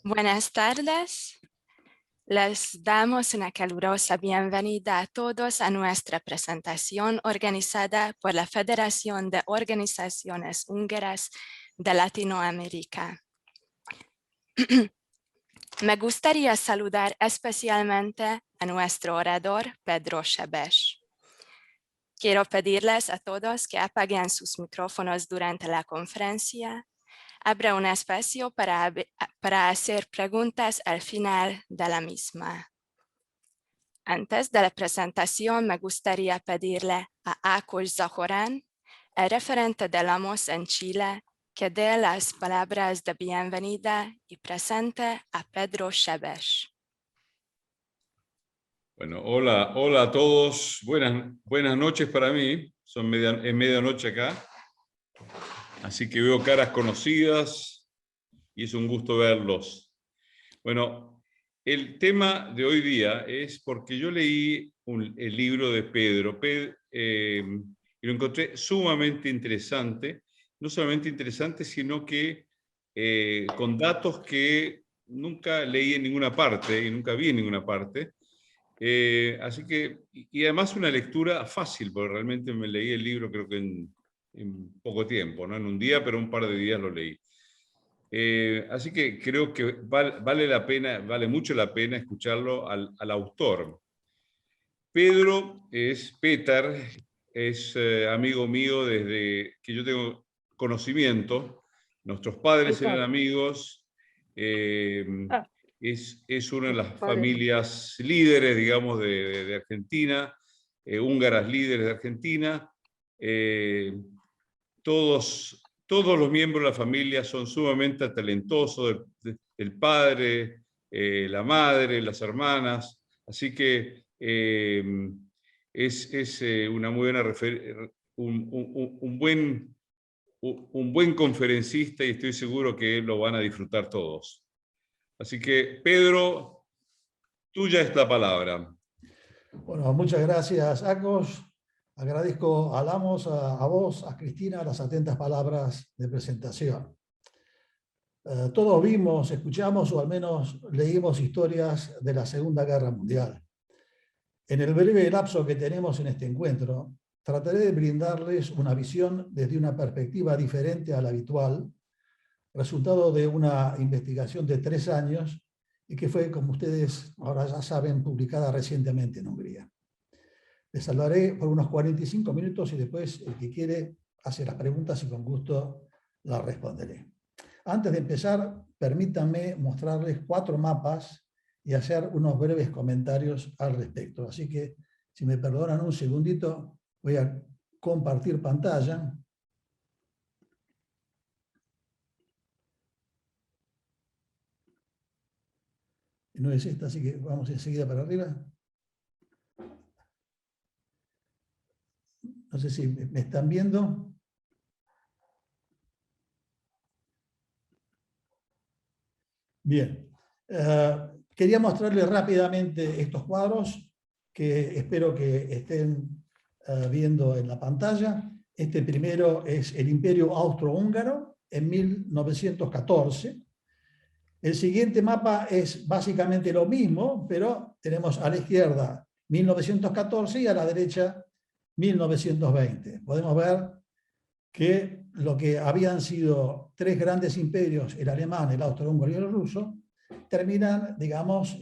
Buenas tardes. Les damos una calurosa bienvenida a todos a nuestra presentación organizada por la Federación de Organizaciones Húngaras de Latinoamérica. Me gustaría saludar especialmente a nuestro orador, Pedro Sebes. Quiero pedirles a todos que apaguen sus micrófonos durante la conferencia. Habrá un espacio para hacer preguntas al final de la misma. Antes de la presentación, me gustaría pedirle a Ákos Zahorán, el referente de LAMOS en Chile, que dé las palabras de bienvenida y presente a Pedro Sebes. Bueno, hola a todos. Buenas noches para mí. Es medianoche acá. Así que veo caras conocidas y es un gusto verlos. Bueno, el tema de hoy día es porque yo leí el libro de Pedro y lo encontré sumamente interesante. No solamente interesante, sino que con datos que nunca leí en ninguna parte y nunca vi en ninguna parte. Así que, y además una lectura fácil, porque realmente me leí el libro creo que en poco tiempo, no en un día, pero un par de días lo leí. Así que creo que vale mucho la pena escucharlo al autor. Peter es amigo mío desde que yo tengo conocimiento. Nuestros padres eran amigos. Es una de las familias líderes, digamos, de Argentina, húngaras líderes de Argentina. Todos los miembros de la familia son sumamente talentosos, el padre, la madre, las hermanas, así que es una muy buena un buen conferencista y estoy seguro que lo van a disfrutar todos. Así que, Pedro, tuya es la palabra. Bueno, muchas gracias, Ákos. Agradezco a LAMOS, a vos, a Cristina, las atentas palabras de presentación. Todos vimos, escuchamos o al menos leímos historias de la Segunda Guerra Mundial. En el breve lapso que tenemos en este encuentro, trataré de brindarles una visión desde una perspectiva diferente a la habitual, resultado de una investigación de 3 años y que fue, como ustedes ahora ya saben, publicada recientemente en Hungría. Les hablaré por unos 45 minutos y después el que quiere hace las preguntas y con gusto las responderé. Antes de empezar, permítanme mostrarles 4 mapas y hacer unos breves comentarios al respecto. Así que, si me perdonan un segundito, voy a compartir pantalla. No es esta, así que vamos enseguida para arriba. No sé si me están viendo. Bien. Quería mostrarles rápidamente estos cuadros que espero que estén viendo en la pantalla. Este primero es el Imperio Austrohúngaro en 1914. El siguiente mapa es básicamente lo mismo, pero tenemos a la izquierda 1914 y a la derecha 1920. Podemos ver que lo que habían sido 3 grandes imperios, el alemán, el austrohúngaro y el ruso, terminan, digamos,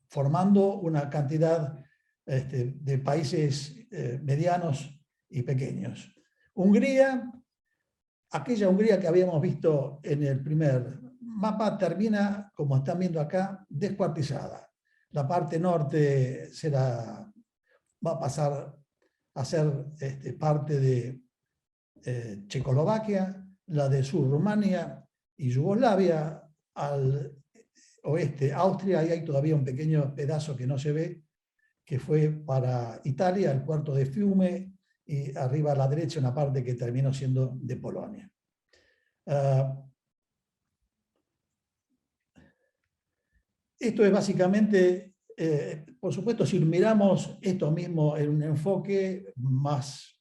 formando una cantidad de países medianos y pequeños. Hungría, aquella Hungría que habíamos visto en el primer mapa, termina, como están viendo acá, descuartizada. La parte norte va a pasar a ser parte de Checoslovaquia, la de sur Rumania y Yugoslavia, al oeste Austria, y hay todavía un pequeño pedazo que no se ve, que fue para Italia, el puerto de Fiume, y arriba a la derecha una parte que terminó siendo de Polonia. Esto es básicamente, por supuesto, si miramos esto mismo en un enfoque más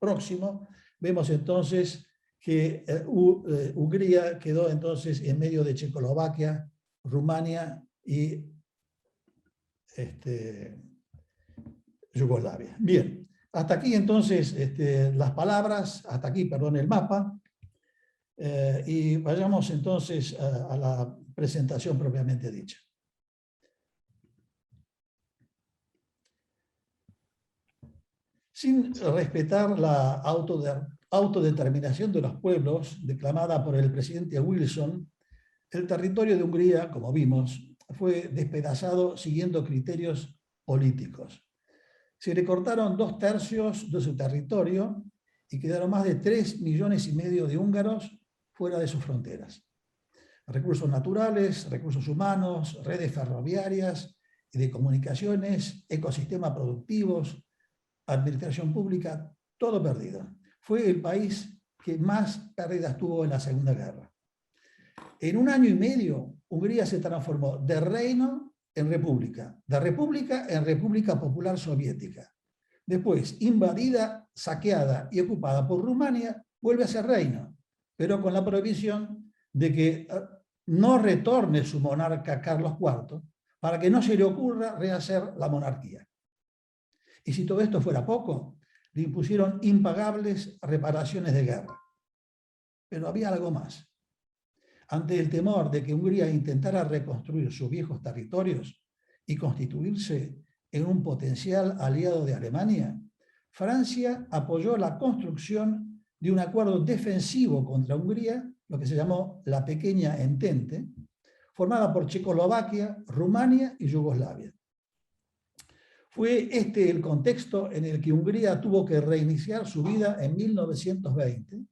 próximo, vemos entonces que Hungría quedó entonces en medio de Checoslovaquia, Rumania y Yugoslavia. Bien, hasta aquí entonces las palabras, hasta aquí, perdón, el mapa, y vayamos entonces a la presentación propiamente dicha. Sin respetar la autodeterminación de los pueblos, declamada por el presidente Wilson, el territorio de Hungría, como vimos, fue despedazado siguiendo criterios políticos. Se le cortaron 2/3 de su territorio y quedaron más de 3,5 millones de húngaros fuera de sus fronteras. Recursos naturales, recursos humanos, redes ferroviarias y de comunicaciones, ecosistemas productivos, administración pública, todo perdido. Fue el país que más pérdidas tuvo en la Segunda Guerra. En 1 año y medio, Hungría se transformó de reino en república, de república en República Popular Soviética. Después, invadida, saqueada y ocupada por Rumania, vuelve a ser reino, pero con la prohibición de que no retorne su monarca Carlos IV, para que no se le ocurra rehacer la monarquía. Y si todo esto fuera poco, le impusieron impagables reparaciones de guerra. Pero había algo más. Ante el temor de que Hungría intentara reconstruir sus viejos territorios y constituirse en un potencial aliado de Alemania, Francia apoyó la construcción de un acuerdo defensivo contra Hungría, lo que se llamó la Pequeña Entente, formada por Checoslovaquia, Rumania y Yugoslavia. Fue este el contexto en el que Hungría tuvo que reiniciar su vida en 1920,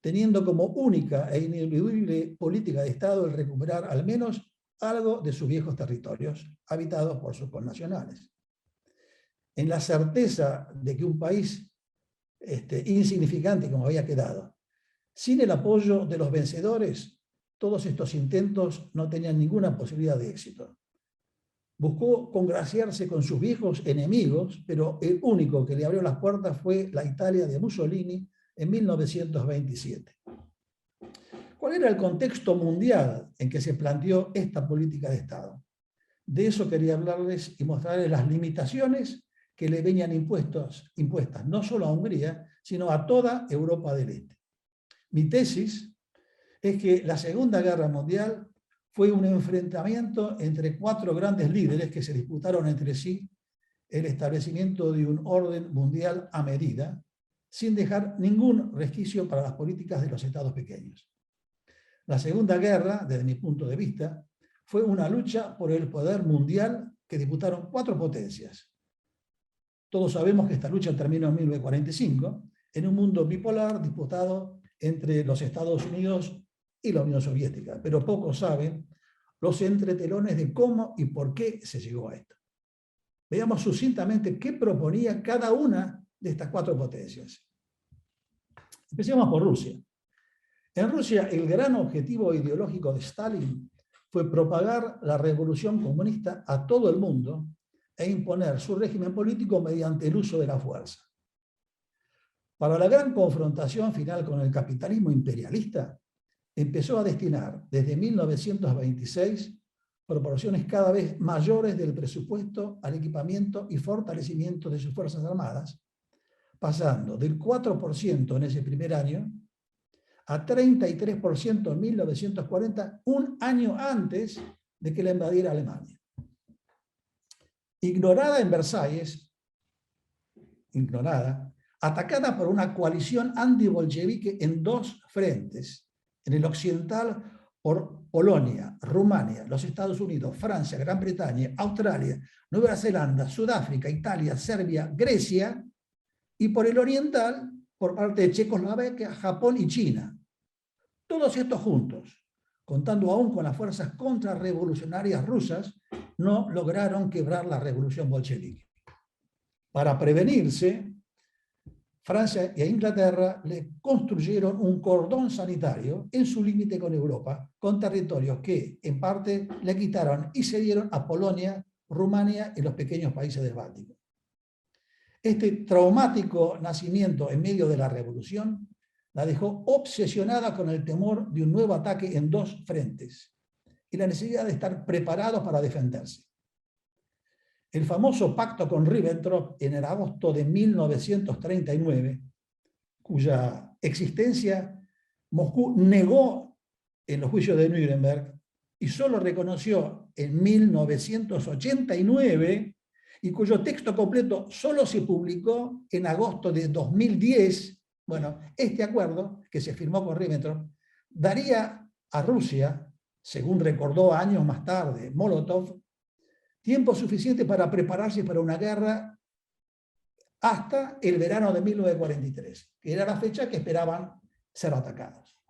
teniendo como única e ineludible política de Estado el recuperar al menos algo de sus viejos territorios, habitados por sus connacionales. En la certeza de que un país insignificante como había quedado, sin el apoyo de los vencedores, todos estos intentos no tenían ninguna posibilidad de éxito. Buscó congraciarse con sus viejos enemigos, pero el único que le abrió las puertas fue la Italia de Mussolini en 1927. ¿Cuál era el contexto mundial en que se planteó esta política de Estado? De eso quería hablarles y mostrarles las limitaciones que le venían impuestas no solo a Hungría, sino a toda Europa del Este. Mi tesis es que la Segunda Guerra Mundial fue un enfrentamiento entre 4 grandes líderes que se disputaron entre sí el establecimiento de un orden mundial a medida, sin dejar ningún resquicio para las políticas de los estados pequeños. La Segunda Guerra, desde mi punto de vista, fue una lucha por el poder mundial que disputaron 4 potencias. Todos sabemos que esta lucha terminó en 1945, en un mundo bipolar disputado entre los Estados Unidos y la Unión Soviética, pero pocos saben los entretelones de cómo y por qué se llegó a esto. Veamos sucintamente qué proponía cada una de estas 4 potencias. Empecemos por Rusia. En Rusia, el gran objetivo ideológico de Stalin fue propagar la revolución comunista a todo el mundo e imponer su régimen político mediante el uso de la fuerza. Para la gran confrontación final con el capitalismo imperialista, empezó a destinar desde 1926 proporciones cada vez mayores del presupuesto al equipamiento y fortalecimiento de sus Fuerzas Armadas, pasando del 4% en ese primer año a 33% en 1940, un año antes de que la invadiera Alemania. Ignorada en Versalles, atacada por una coalición antibolchevique en 2 frentes, en el occidental por Polonia, Rumania, los Estados Unidos, Francia, Gran Bretaña, Australia, Nueva Zelanda, Sudáfrica, Italia, Serbia, Grecia, y por el oriental por parte de Checoslovaquia, Japón y China. Todos estos juntos, contando aún con las fuerzas contrarrevolucionarias rusas, no lograron quebrar la revolución bolchevique. Para prevenirse, Francia e Inglaterra le construyeron un cordón sanitario en su límite con Europa, con territorios que, en parte, le quitaron y cedieron a Polonia, Rumania y los pequeños países del Báltico. Este traumático nacimiento en medio de la revolución la dejó obsesionada con el temor de un nuevo ataque en dos frentes y la necesidad de estar preparados para defenderse. El famoso pacto con Ribbentrop en el agosto de 1939, cuya existencia Moscú negó en los juicios de Nuremberg y solo reconoció en 1989, y cuyo texto completo solo se publicó en agosto de 2010, bueno, este acuerdo que se firmó con Ribbentrop daría a Rusia, según recordó años más tarde Molotov, tiempo suficiente para prepararse para una guerra hasta el verano de 1943, que era la fecha que esperaban ser atacados.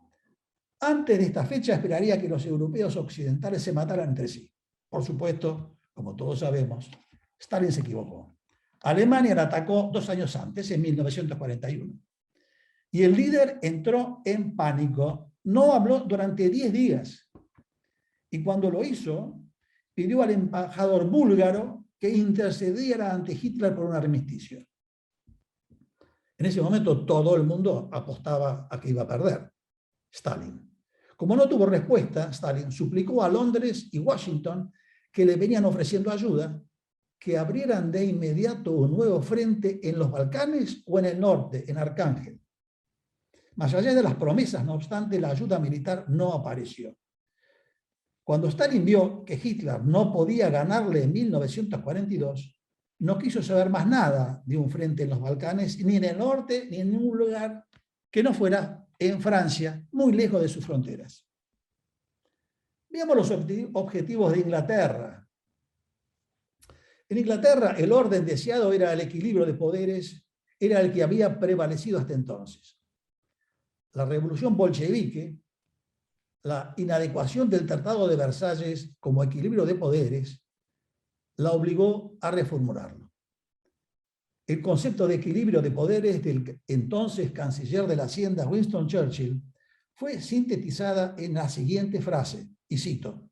Antes de esta fecha esperaría que los europeos occidentales se mataran entre sí. Por supuesto, como todos sabemos, Stalin se equivocó. Alemania la atacó 2 años antes, en 1941. Y el líder entró en pánico. No habló durante 10 días. Y cuando lo hizo, pidió al embajador búlgaro que intercediera ante Hitler por un armisticio. En ese momento todo el mundo apostaba a que iba a perder Stalin. Como no tuvo respuesta, Stalin suplicó a Londres y Washington, que le venían ofreciendo ayuda, que abrieran de inmediato un nuevo frente en los Balcanes o en el norte, en Arcángel. Más allá de las promesas, no obstante, la ayuda militar no apareció. Cuando Stalin vio que Hitler no podía ganarle en 1942, no quiso saber más nada de un frente en los Balcanes, ni en el norte, ni en ningún lugar que no fuera en Francia, muy lejos de sus fronteras. Veamos los objetivos de Inglaterra. En Inglaterra, el orden deseado era el equilibrio de poderes, era el que había prevalecido hasta entonces. La revolución bolchevique, la inadecuación del Tratado de Versalles como equilibrio de poderes, la obligó a reformularlo. El concepto de equilibrio de poderes del entonces canciller de la Hacienda Winston Churchill fue sintetizada en la siguiente frase, y cito: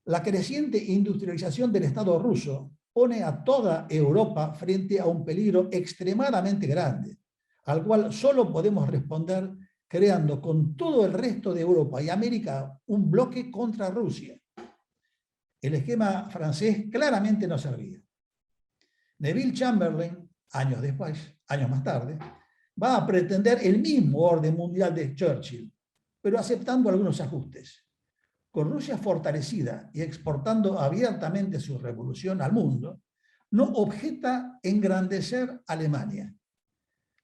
la creciente industrialización del Estado ruso pone a toda Europa frente a un peligro extremadamente grande, al cual solo podemos responder creando con todo el resto de Europa y América un bloque contra Rusia. El esquema francés claramente no servía. Neville Chamberlain, años más tarde, va a pretender el mismo orden mundial de Churchill, pero aceptando algunos ajustes. Con Rusia fortalecida y exportando abiertamente su revolución al mundo, no objeta engrandecer Alemania,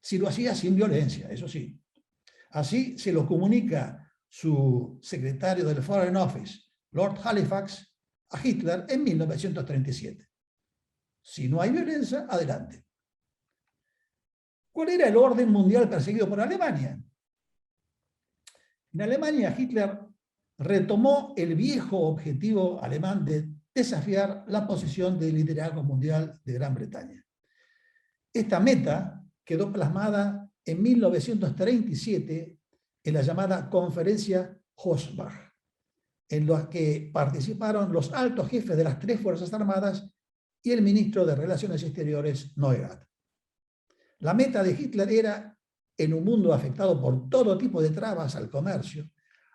si lo hacía sin violencia, eso sí. Así se lo comunica su secretario del Foreign Office, Lord Halifax, a Hitler en 1937. Si no hay violencia, adelante. ¿Cuál era el orden mundial perseguido por Alemania? En Alemania, Hitler retomó el viejo objetivo alemán de desafiar la posición de liderazgo mundial de Gran Bretaña. Esta meta quedó plasmada en 1937 en la llamada Conferencia Hossbach, en la que participaron los altos jefes de las 3 Fuerzas Armadas y el ministro de Relaciones Exteriores, Neurath. La meta de Hitler era, en un mundo afectado por todo tipo de trabas al comercio,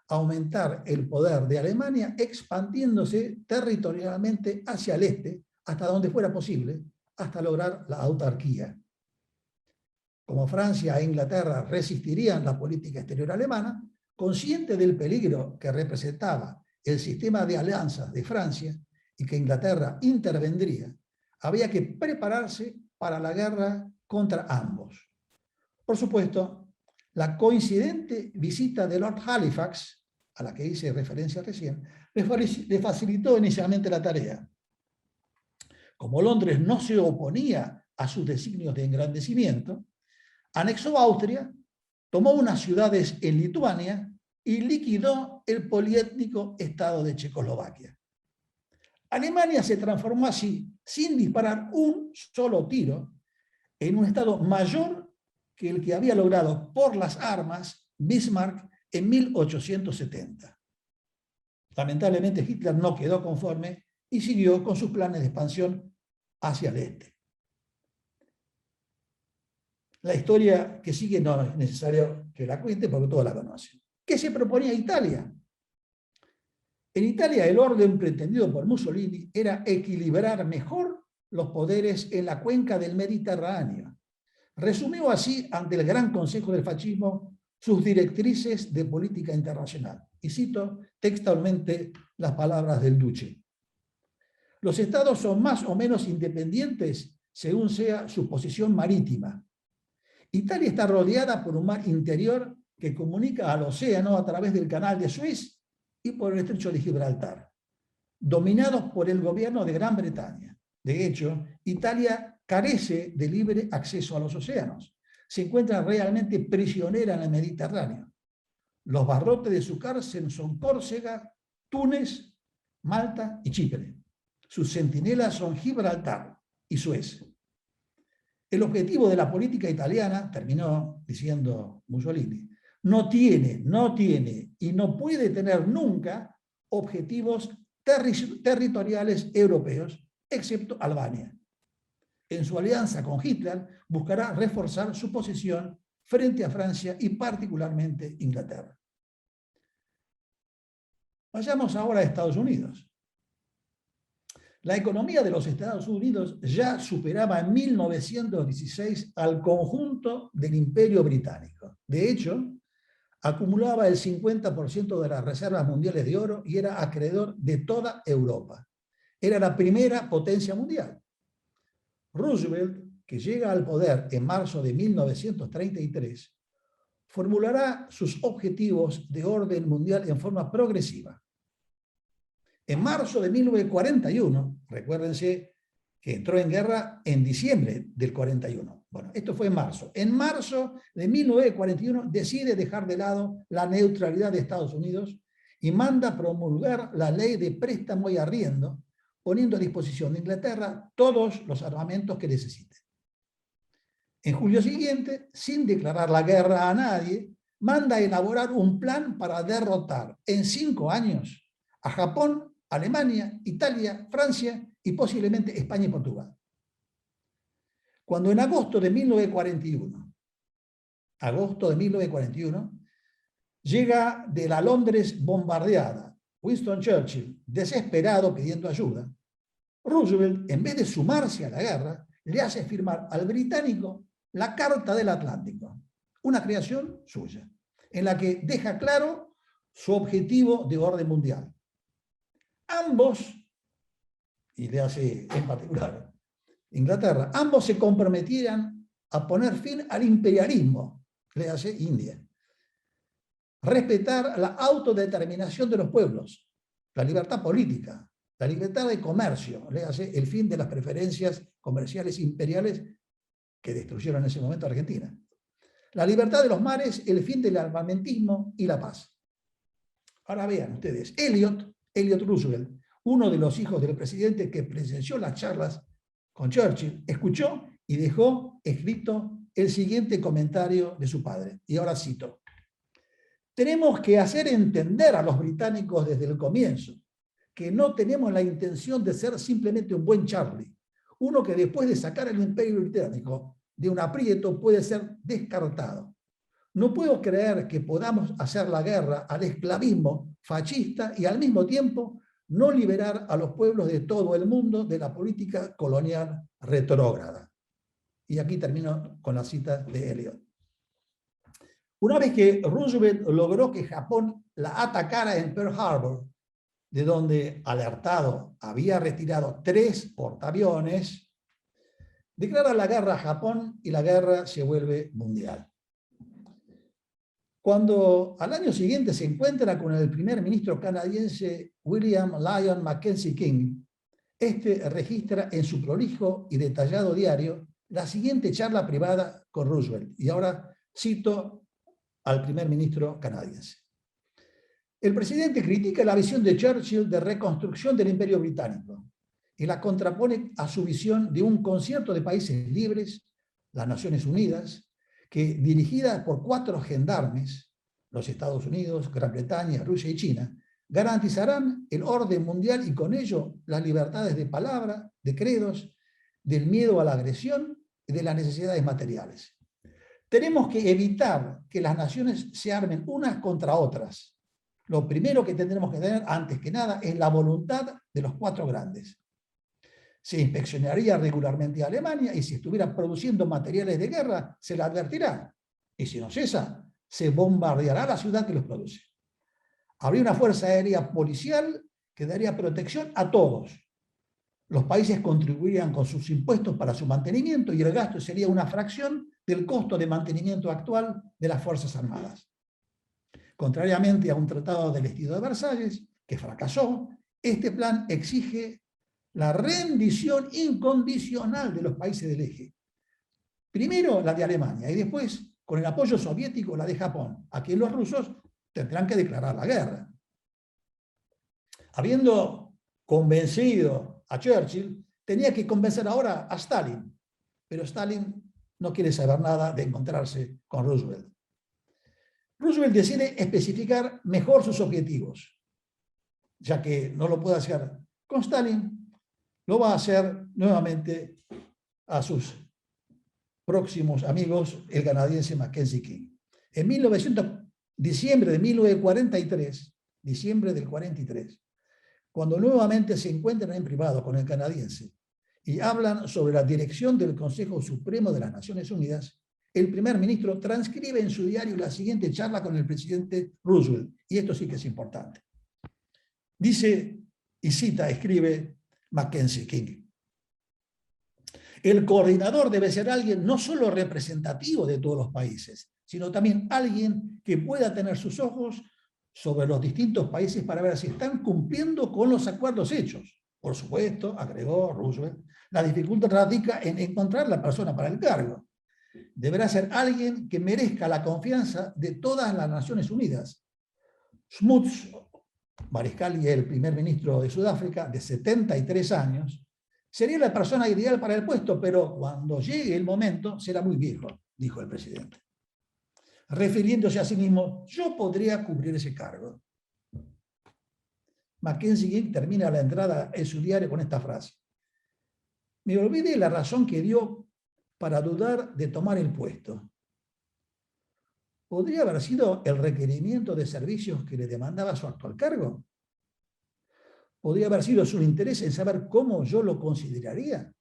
aumentar el poder de Alemania expandiéndose territorialmente hacia el este, hasta donde fuera posible, hasta lograr la autarquía. Como Francia e Inglaterra resistirían la política exterior alemana, consciente del peligro que representaba el sistema de alianzas de Francia y que Inglaterra intervendría, había que prepararse para la guerra contra ambos. Por supuesto, la coincidente visita de Lord Halifax, a la que hice referencia recién, le facilitó inicialmente la tarea. Como Londres no se oponía a sus designios de engrandecimiento, anexó Austria, tomó unas ciudades en Lituania y liquidó el poliétnico Estado de Checoslovaquia. Alemania se transformó así, sin disparar un solo tiro, en un Estado mayor que el que había logrado por las armas Bismarck en 1870. Lamentablemente Hitler no quedó conforme y siguió con sus planes de expansión hacia el este. La historia que sigue no es necesario que la cuente porque todos la conocen. ¿Qué se proponía Italia? En Italia el orden pretendido por Mussolini era equilibrar mejor los poderes en la cuenca del Mediterráneo. Resumió así ante el Gran Consejo del Fascismo sus directrices de política internacional. Y cito textualmente las palabras del Duce. Los estados son más o menos independientes según sea su posición marítima. Italia está rodeada por un mar interior que comunica al océano a través del canal de Suez y por el estrecho de Gibraltar, dominados por el gobierno de Gran Bretaña. De hecho, Italia carece de libre acceso a los océanos. Se encuentra realmente prisionera en el Mediterráneo. Los barrotes de su cárcel son Córcega, Túnez, Malta y Chipre. Sus centinelas son Gibraltar y Suez. El objetivo de la política italiana, terminó diciendo Mussolini, no tiene y no puede tener nunca objetivos territoriales europeos, excepto Albania. En su alianza con Hitler buscará reforzar su posición frente a Francia y particularmente Inglaterra. Vayamos ahora a Estados Unidos. La economía de los Estados Unidos ya superaba en 1916 al conjunto del Imperio Británico. De hecho, acumulaba el 50% de las reservas mundiales de oro y era acreedor de toda Europa. Era la primera potencia mundial. Roosevelt, que llega al poder en marzo de 1933, formulará sus objetivos de orden mundial en forma progresiva. En marzo de 1941, recuérdense que entró en guerra en diciembre del 41. Bueno, esto fue en marzo. En marzo de 1941 decide dejar de lado la neutralidad de Estados Unidos y manda promulgar la ley de préstamo y arriendo, poniendo a disposición de Inglaterra todos los armamentos que necesite. En julio siguiente, sin declarar la guerra a nadie, manda a elaborar un plan para derrotar en 5 años a Japón, Alemania, Italia, Francia y posiblemente España y Portugal. Cuando en agosto de 1941, llega de la Londres bombardeada Winston Churchill, desesperado pidiendo ayuda, Roosevelt, en vez de sumarse a la guerra, le hace firmar al británico la Carta del Atlántico, una creación suya, en la que deja claro su objetivo de orden mundial. Ambos, y le hace en particular Inglaterra, ambos se comprometían a poner fin al imperialismo, le hace India, respetar la autodeterminación de los pueblos, la libertad política, la libertad de comercio, le hace el fin de las preferencias comerciales imperiales que destruyeron en ese momento a Argentina, la libertad de los mares, el fin del armamentismo y la paz. Ahora vean ustedes, Elliot Roosevelt, uno de los hijos del presidente que presenció las charlas con Churchill, escuchó y dejó escrito el siguiente comentario de su padre. Y ahora cito: tenemos que hacer entender a los británicos desde el comienzo que no tenemos la intención de ser simplemente un buen Charlie, uno que después de sacar el imperio británico de un aprieto puede ser descartado. No puedo creer que podamos hacer la guerra al esclavismo fascista y al mismo tiempo no liberar a los pueblos de todo el mundo de la política colonial retrógrada. Y aquí termino con la cita de Elliot. Una vez que Roosevelt logró que Japón la atacara en Pearl Harbor, de donde, alertado, había retirado 3 portaaviones, declara la guerra a Japón y la guerra se vuelve mundial. Cuando al año siguiente se encuentra con el primer ministro canadiense William Lyon Mackenzie King, este registra en su prolijo y detallado diario la siguiente charla privada con Roosevelt. Y ahora cito al primer ministro canadiense. El presidente critica la visión de Churchill de reconstrucción del Imperio Británico y la contrapone a su visión de un concierto de países libres, las Naciones Unidas, que dirigida por 4 gendarmes, los Estados Unidos, Gran Bretaña, Rusia y China, garantizarán el orden mundial y con ello las libertades de palabra, de credos, del miedo a la agresión y de las necesidades materiales. Tenemos que evitar que las naciones se armen unas contra otras. Lo primero que tendremos que tener, antes que nada, es la voluntad de los cuatro grandes. Se inspeccionaría regularmente a Alemania y si estuviera produciendo materiales de guerra, se la advertirá. Y si no cesa, se bombardeará la ciudad que los produce. Habría una fuerza aérea policial que daría protección a todos. Los países contribuirían con sus impuestos para su mantenimiento y el gasto sería una fracción del costo de mantenimiento actual de las Fuerzas Armadas. Contrariamente a un tratado del estilo de Versalles, que fracasó, este plan exige la rendición incondicional de los países del eje. Primero la de Alemania y después, con el apoyo soviético, la de Japón, a quien los rusos tendrán que declarar la guerra. Habiendo convencido a Churchill, tenía que convencer ahora a Stalin, pero Stalin no quiere saber nada de encontrarse con Roosevelt. Roosevelt decide especificar mejor sus objetivos, ya que no lo puede hacer con Stalin, lo va a hacer nuevamente a sus próximos amigos, el canadiense Mackenzie King. En diciembre de 1943, cuando nuevamente se encuentran en privado con el canadiense y hablan sobre la dirección del Consejo Supremo de las Naciones Unidas, el primer ministro transcribe en su diario la siguiente charla con el presidente Roosevelt, y esto sí que es importante. Dice, y cita, escribe Mackenzie King: el coordinador debe ser alguien no solo representativo de todos los países, sino también alguien que pueda tener sus ojos sobre los distintos países para ver si están cumpliendo con los acuerdos hechos. Por supuesto, agregó Roosevelt, la dificultad radica en encontrar la persona para el cargo. Deberá ser alguien que merezca la confianza de todas las Naciones Unidas. Smuts, mariscal y el primer ministro de Sudáfrica, de 73 años, sería la persona ideal para el puesto, pero cuando llegue el momento será muy viejo, dijo el presidente. Refiriéndose a sí mismo, yo podría cubrir ese cargo. Mackenzie King termina la entrada en su diario con esta frase: me olvidé la razón que dio para dudar de tomar el puesto. ¿Podría haber sido el requerimiento de servicios que le demandaba su actual cargo? ¿Podría haber sido su interés en saber cómo yo lo consideraría?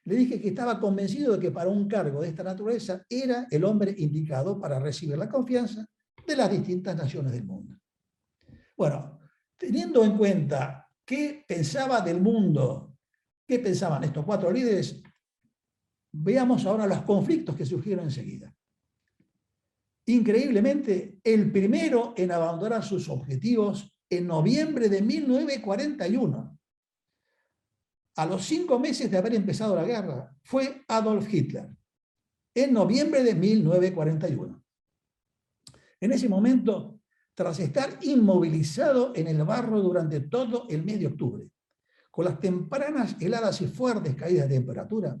Le dije que estaba convencido de que para un cargo de esta naturaleza era el hombre indicado para recibir la confianza de las distintas naciones del mundo. Bueno, teniendo en cuenta qué pensaba del mundo, qué pensaban estos cuatro líderes, veamos ahora los conflictos que surgieron enseguida. Increíblemente, el primero en abandonar sus objetivos en noviembre de 1941, a los 5 meses de haber empezado la guerra, fue Adolf Hitler, en noviembre de 1941. En ese momento, tras estar inmovilizado en el barro durante todo el mes de octubre, con las tempranas heladas y fuertes caídas de temperatura,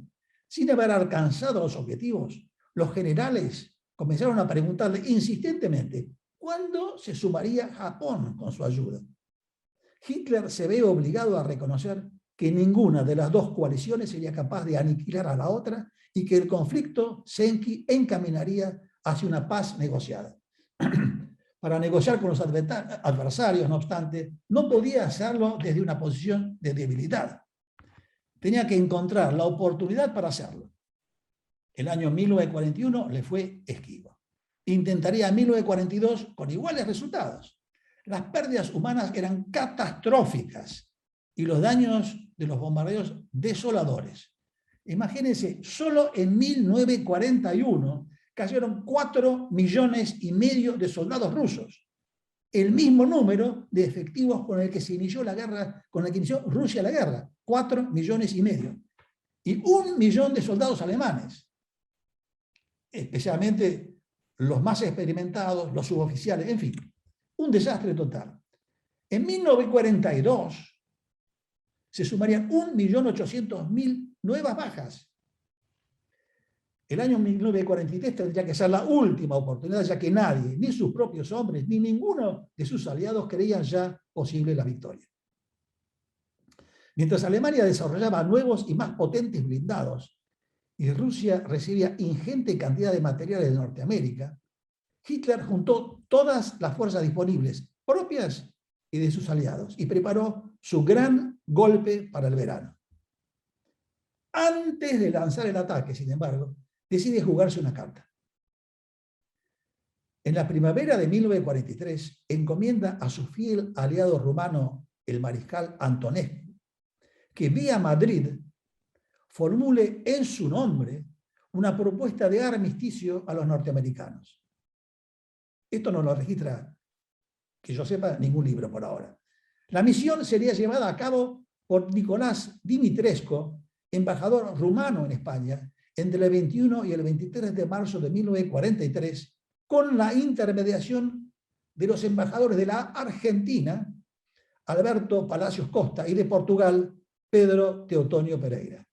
sin haber alcanzado los objetivos, los generales comenzaron a preguntarle insistentemente cuándo se sumaría Japón con su ayuda. Hitler se ve obligado a reconocer que ninguna de las dos coaliciones sería capaz de aniquilar a la otra y que el conflicto se encaminaría hacia una paz negociada. Para negociar con los adversarios, no obstante, no podía hacerlo desde una posición de debilidad. Tenía que encontrar la oportunidad para hacerlo. El año 1941 le fue esquivo. Intentaría en 1942 con iguales resultados. Las pérdidas humanas eran catastróficas y los daños de los bombardeos desoladores. Imagínense, solo en 1941 cayeron 4,5 millones de soldados rusos, el mismo número de efectivos con el que se inició la guerra, con el que inició Rusia la guerra, 4,5 millones, y 1 millón de soldados alemanes, especialmente los más experimentados, los suboficiales, en fin, un desastre total. En 1942 se sumarían 1.800.000 nuevas bajas. El año 1943 tendría que ser la última oportunidad, ya que nadie, ni sus propios hombres, ni ninguno de sus aliados creían ya posible la victoria. Mientras Alemania desarrollaba nuevos y más potentes blindados, y Rusia recibía ingente cantidad de materiales de Norteamérica, Hitler juntó todas las fuerzas disponibles, propias y de sus aliados, y preparó su gran golpe para el verano. Antes de lanzar el ataque, sin embargo, decide jugarse una carta. En la primavera de 1943, encomienda a su fiel aliado rumano, el mariscal Antonescu, que vía Madrid formule en su nombre una propuesta de armisticio a los norteamericanos. Esto no lo registra, que yo sepa, ningún libro por ahora. La misión sería llevada a cabo por Nicolás Dimitrescu, embajador rumano en España, entre el 21 y el 23 de marzo de 1943, con la intermediación de los embajadores de la Argentina, Alberto Palacios Costa, y de Portugal, Pedro Teotonio Pereira.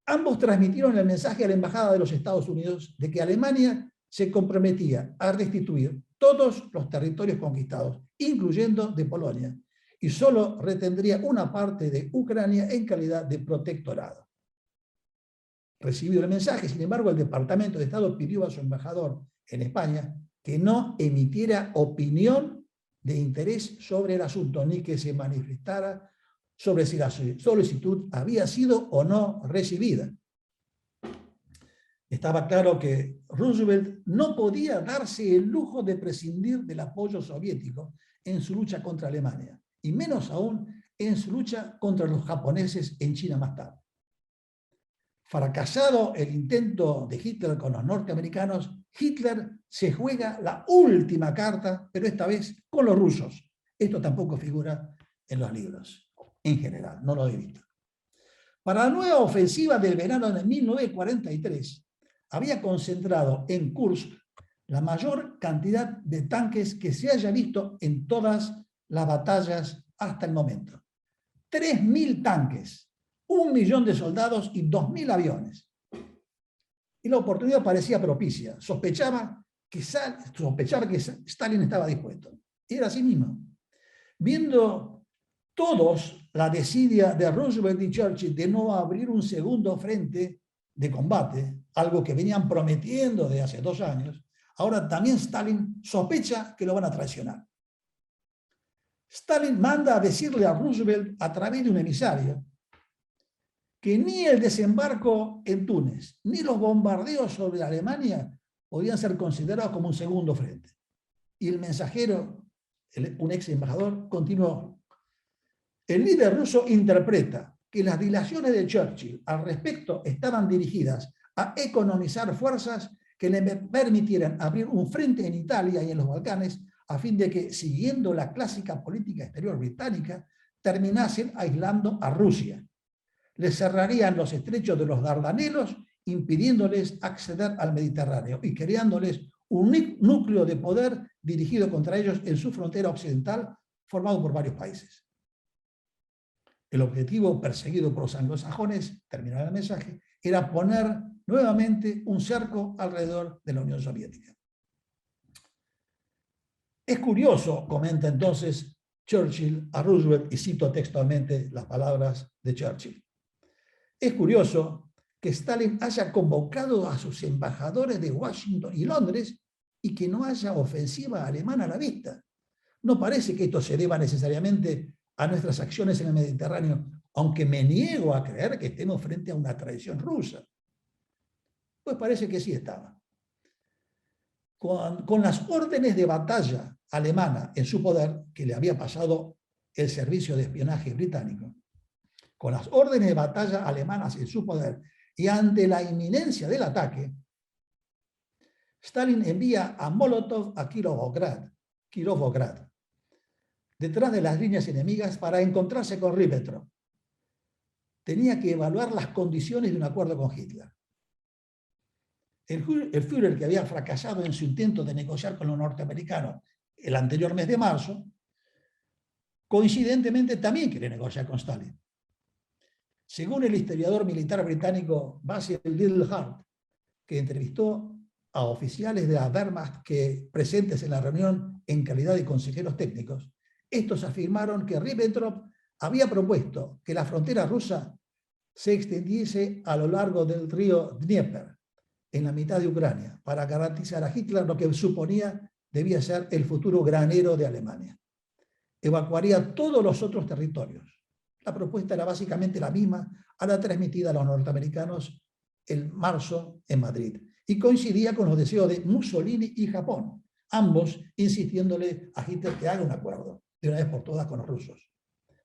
Ambos transmitieron el mensaje a la Embajada de los Estados Unidos de que Alemania se comprometía a restituir todos los territorios conquistados, incluyendo de Polonia, y solo retendría una parte de Ucrania en calidad de protectorado. Recibido el mensaje, sin embargo, el Departamento de Estado pidió a su embajador en España que no emitiera opinión de interés sobre el asunto, ni que se manifestara sobre si la solicitud había sido o no recibida. Estaba claro que Roosevelt no podía darse el lujo de prescindir del apoyo soviético en su lucha contra Alemania, y menos aún en su lucha contra los japoneses en China más tarde. Fracasado el intento de Hitler con los norteamericanos, Hitler se juega la última carta, pero esta vez con los rusos. Esto tampoco figura en los libros, en general, no lo he visto. Para la nueva ofensiva del verano de 1943, había concentrado en Kursk la mayor cantidad de tanques que se haya visto en todas las batallas hasta el momento. 3.000 tanques, 1 millón de soldados y 2.000 aviones. Y la oportunidad parecía propicia. Sospechaba que Stalin estaba dispuesto. Y era así mismo. Viendo todos la desidia de Roosevelt y Churchill de no abrir un segundo frente de combate, algo que venían prometiendo de hace 2 años, ahora también Stalin sospecha que lo van a traicionar. Stalin manda a decirle a Roosevelt a través de un emisario que ni el desembarco en Túnez, ni los bombardeos sobre Alemania podían ser considerados como un segundo frente. Y el mensajero, un ex embajador, continuó. El líder ruso interpreta que las dilaciones de Churchill al respecto estaban dirigidas a economizar fuerzas que le permitieran abrir un frente en Italia y en los Balcanes a fin de que, siguiendo la clásica política exterior británica, terminasen aislando a Rusia. Les cerrarían los estrechos de los Dardanelos, impidiéndoles acceder al Mediterráneo y creándoles un núcleo de poder dirigido contra ellos en su frontera occidental, formado por varios países. El objetivo perseguido por los anglosajones, terminaba el mensaje, era poner nuevamente un cerco alrededor de la Unión Soviética. Es curioso, comenta entonces Churchill a Roosevelt, y cito textualmente las palabras de Churchill. Es curioso que Stalin haya convocado a sus embajadores de Washington y Londres y que no haya ofensiva alemana a la vista. No parece que esto se deba necesariamente a nuestras acciones en el Mediterráneo, aunque me niego a creer que estemos frente a una traición rusa. Pues parece que sí estaba. Con las órdenes de batalla alemana en su poder, que le había pasado el servicio de espionaje británico, con las órdenes de batalla alemanas en su poder y ante la inminencia del ataque, Stalin envía a Molotov a Kirovograd, detrás de las líneas enemigas, para encontrarse con Ribbentrop. Tenía que evaluar las condiciones de un acuerdo con Hitler. El Führer, que había fracasado en su intento de negociar con los norteamericanos el anterior mes de marzo, coincidentemente también quiere negociar con Stalin. Según el historiador militar británico Basil Littleheart, que entrevistó a oficiales de la Wehrmacht que presentes en la reunión en calidad de consejeros técnicos, estos afirmaron que Ribbentrop había propuesto que la frontera rusa se extendiese a lo largo del río Dnieper, en la mitad de Ucrania, para garantizar a Hitler lo que suponía debía ser el futuro granero de Alemania. Evacuaría todos los otros territorios. La propuesta era básicamente la misma a la transmitida a los norteamericanos en marzo en Madrid, y coincidía con los deseos de Mussolini y Japón, ambos insistiéndole a Hitler que haga un acuerdo de una vez por todas con los rusos.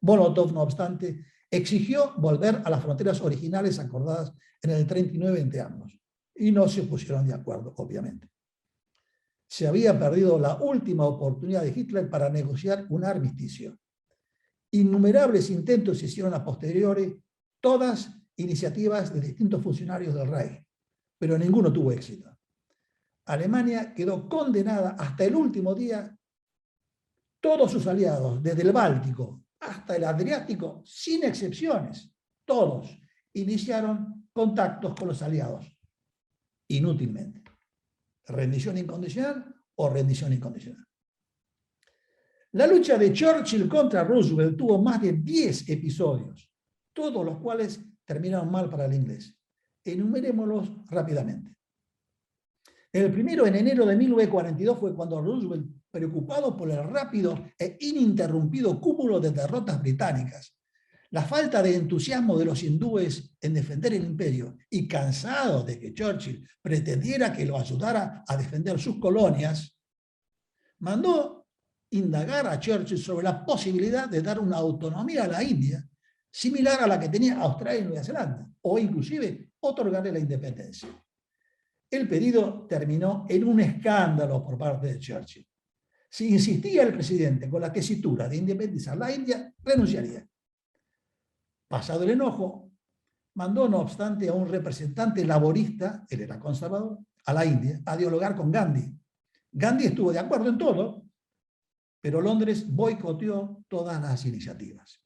Molotov, no obstante, exigió volver a las fronteras originales acordadas en el 39 entre ambos, y no se pusieron de acuerdo, obviamente. Se había perdido la última oportunidad de Hitler para negociar un armisticio. Innumerables intentos se hicieron a posteriori, todas iniciativas de distintos funcionarios del Reich, pero ninguno tuvo éxito. Alemania quedó condenada hasta el último día. Todos sus aliados, desde el Báltico hasta el Adriático, sin excepciones, todos iniciaron contactos con los aliados, inútilmente. Rendición incondicional o rendición incondicional. La lucha de Churchill contra Roosevelt tuvo más de 10 episodios, todos los cuales terminaron mal para el inglés. Enumerémoslos rápidamente. El primero, en enero de 1942, fue cuando Roosevelt, preocupado por el rápido e ininterrumpido cúmulo de derrotas británicas, la falta de entusiasmo de los hindúes en defender el imperio y cansado de que Churchill pretendiera que lo ayudara a defender sus colonias, mandó indagar a Churchill sobre la posibilidad de dar una autonomía a la India similar a la que tenía Australia y Nueva Zelanda, o inclusive otorgarle la independencia. El pedido terminó en un escándalo por parte de Churchill. Si insistía el presidente con la tesitura de independizar la India, renunciaría. Pasado el enojo, mandó no obstante a un representante laborista, él era conservador, a la India, a dialogar con Gandhi. Gandhi estuvo de acuerdo en todo, pero Londres boicoteó todas las iniciativas.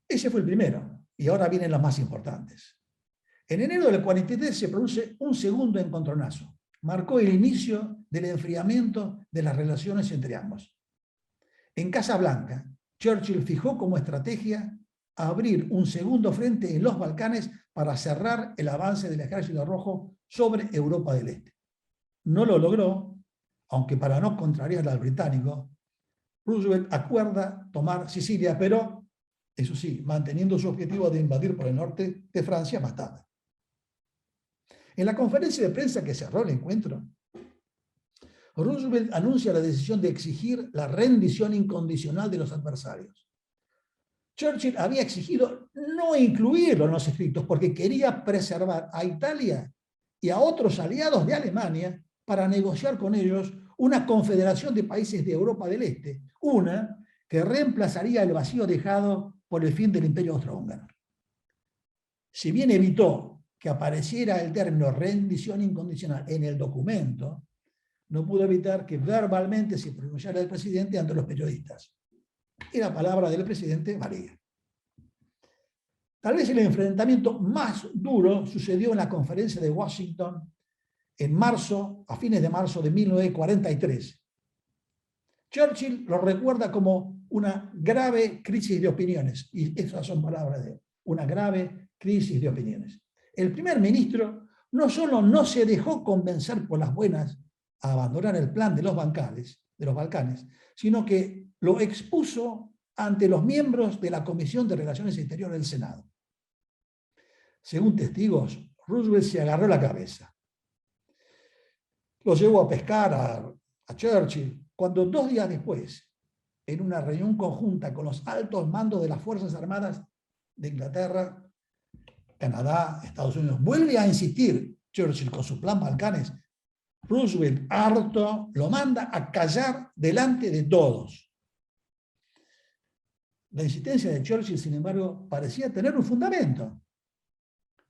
Ese fue el primero, y ahora vienen los más importantes. En enero del 43 se produce un segundo encontronazo. Marcó el inicio del enfriamiento de las relaciones entre ambos. En Casa Blanca, Churchill fijó como estrategia abrir un segundo frente en los Balcanes para cerrar el avance del Ejército Rojo sobre Europa del Este. No lo logró, aunque para no contrariar al británico, Roosevelt acuerda tomar Sicilia, pero, eso sí, manteniendo su objetivo de invadir por el norte de Francia más tarde. En la conferencia de prensa que cerró el encuentro, Roosevelt anuncia la decisión de exigir la rendición incondicional de los adversarios. Churchill había exigido no incluirlo en los escritos porque quería preservar a Italia y a otros aliados de Alemania para negociar con ellos una confederación de países de Europa del Este, una que reemplazaría el vacío dejado por el fin del Imperio Austrohúngaro. Si bien evitó que apareciera el término rendición incondicional en el documento, no pudo evitar que verbalmente se pronunciara el presidente ante los periodistas. Y la palabra del presidente valía. Tal vez el enfrentamiento más duro sucedió en la conferencia de Washington en marzo, a fines de marzo de 1943. Churchill lo recuerda como una grave crisis de opiniones, y esas son palabras de él, una grave crisis de opiniones. El primer ministro no solo no se dejó convencer por las buenas a abandonar el plan de los Balcanes, sino que lo expuso ante los miembros de la Comisión de Relaciones Exteriores del Senado. Según testigos, Roosevelt se agarró la cabeza. Lo llevó a pescar a Churchill, cuando 2 días después, en una reunión conjunta con los altos mandos de las Fuerzas Armadas de Inglaterra, Canadá, Estados Unidos, vuelve a insistir Churchill con su plan Balcanes. Roosevelt, harto, lo manda a callar delante de todos. La insistencia de Churchill, sin embargo, parecía tener un fundamento.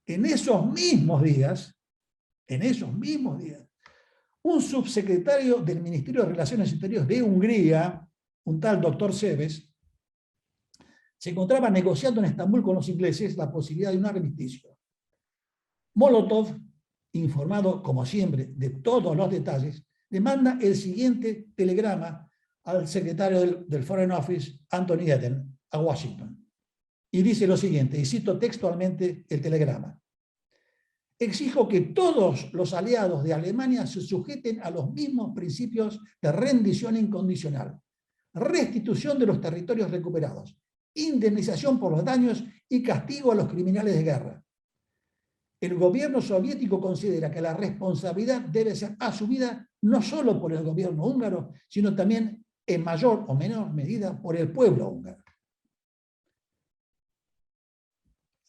En esos mismos días, un subsecretario del Ministerio de Relaciones Exteriores de Hungría, un tal doctor Seves, se encontraba negociando en Estambul con los ingleses la posibilidad de un armisticio. Molotov, informado como siempre de todos los detalles, le manda el siguiente telegrama al secretario del Foreign Office, Anthony Eden, a Washington. Y dice lo siguiente, y cito textualmente el telegrama: exijo que todos los aliados de Alemania se sujeten a los mismos principios de rendición incondicional, restitución de los territorios recuperados, indemnización por los daños y castigo a los criminales de guerra. El gobierno soviético considera que la responsabilidad debe ser asumida no solo por el gobierno húngaro, sino también en mayor o menor medida por el pueblo húngaro.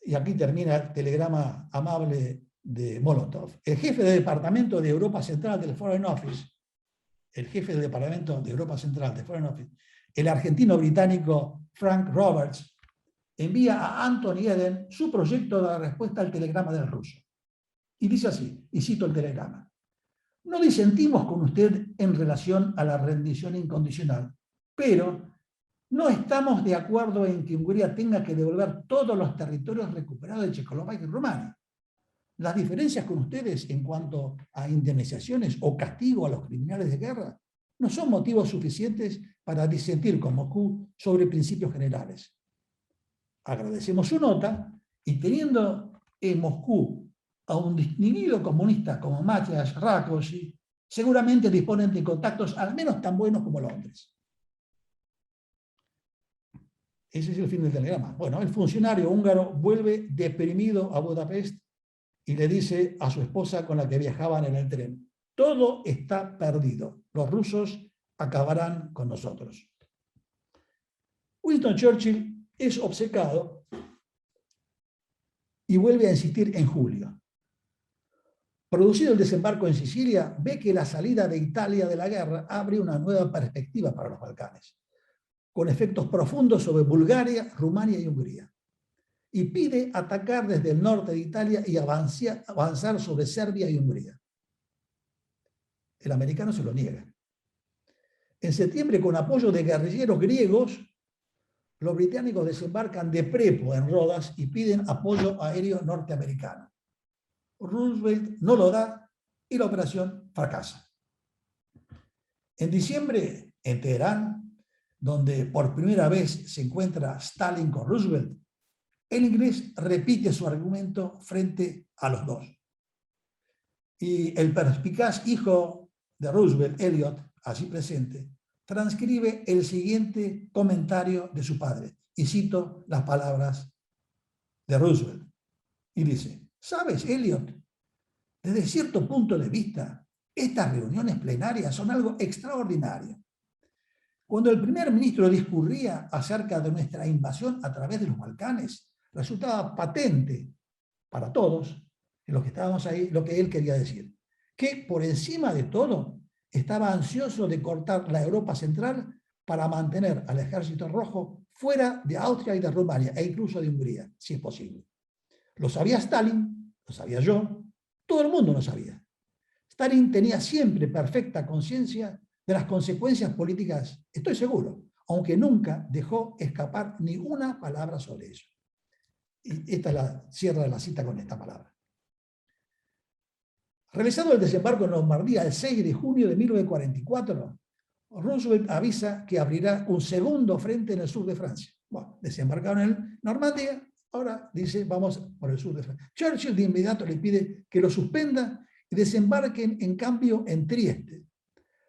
Y aquí termina el telegrama amable de Molotov. El jefe del Departamento de Europa Central del Foreign Office, el argentino-británico Frank Roberts, envía a Anthony Eden su proyecto de respuesta al telegrama del ruso. Y dice así, y cito el telegrama: no disentimos con usted en relación a la rendición incondicional, pero no estamos de acuerdo en que Hungría tenga que devolver todos los territorios recuperados de Checoslovaquia y Rumania. Las diferencias con ustedes en cuanto a indemnizaciones o castigo a los criminales de guerra no son motivos suficientes para disentir con Moscú sobre principios generales. Agradecemos su nota, y teniendo en Moscú a un distinguido comunista como Matías Rákosi, seguramente disponen de contactos al menos tan buenos como Londres. Ese es el fin del telegrama. Bueno, el funcionario húngaro vuelve deprimido a Budapest y le dice a su esposa con la que viajaban en el tren: todo está perdido, los rusos acabarán con nosotros. Winston Churchill es obcecado y vuelve a insistir en julio. Producido el desembarco en Sicilia, ve que la salida de Italia de la guerra abre una nueva perspectiva para los Balcanes, con efectos profundos sobre Bulgaria, Rumania y Hungría. Y pide atacar desde el norte de Italia y avanzar sobre Serbia y Hungría. El americano se lo niega. En septiembre, con apoyo de guerrilleros griegos, los británicos desembarcan de Prepo en Rodas y piden apoyo aéreo norteamericano. Roosevelt no lo da y la operación fracasa. En diciembre, en Teherán, donde por primera vez se encuentra Stalin con Roosevelt, el inglés repite su argumento frente a los dos. Y el perspicaz hijo de Roosevelt, Elliot, así presente, transcribe el siguiente comentario de su padre. Y cito las palabras de Roosevelt. Y dice: ¿sabes, Elliot? Desde cierto punto de vista, estas reuniones plenarias son algo extraordinario. Cuando el primer ministro discurría acerca de nuestra invasión a través de los Balcanes, resultaba patente para todos, en los que estábamos ahí, lo que él quería decir: que por encima de todo estaba ansioso de cortar la Europa central para mantener al ejército rojo fuera de Austria y de Rumania, e incluso de Hungría, si es posible. Lo sabía Stalin, lo sabía yo, todo el mundo lo sabía. Stalin tenía siempre perfecta conciencia de las consecuencias políticas, estoy seguro, aunque nunca dejó escapar ni una palabra sobre eso. Y esta cierra la cita con esta palabra. Realizado el desembarco en Normandía el 6 de junio de 1944, Roosevelt avisa que abrirá un segundo frente en el sur de Francia. Bueno, desembarcaron en Normandía, ahora dice vamos por el sur de Francia. Churchill de inmediato le pide que lo suspenda y desembarquen en cambio en Trieste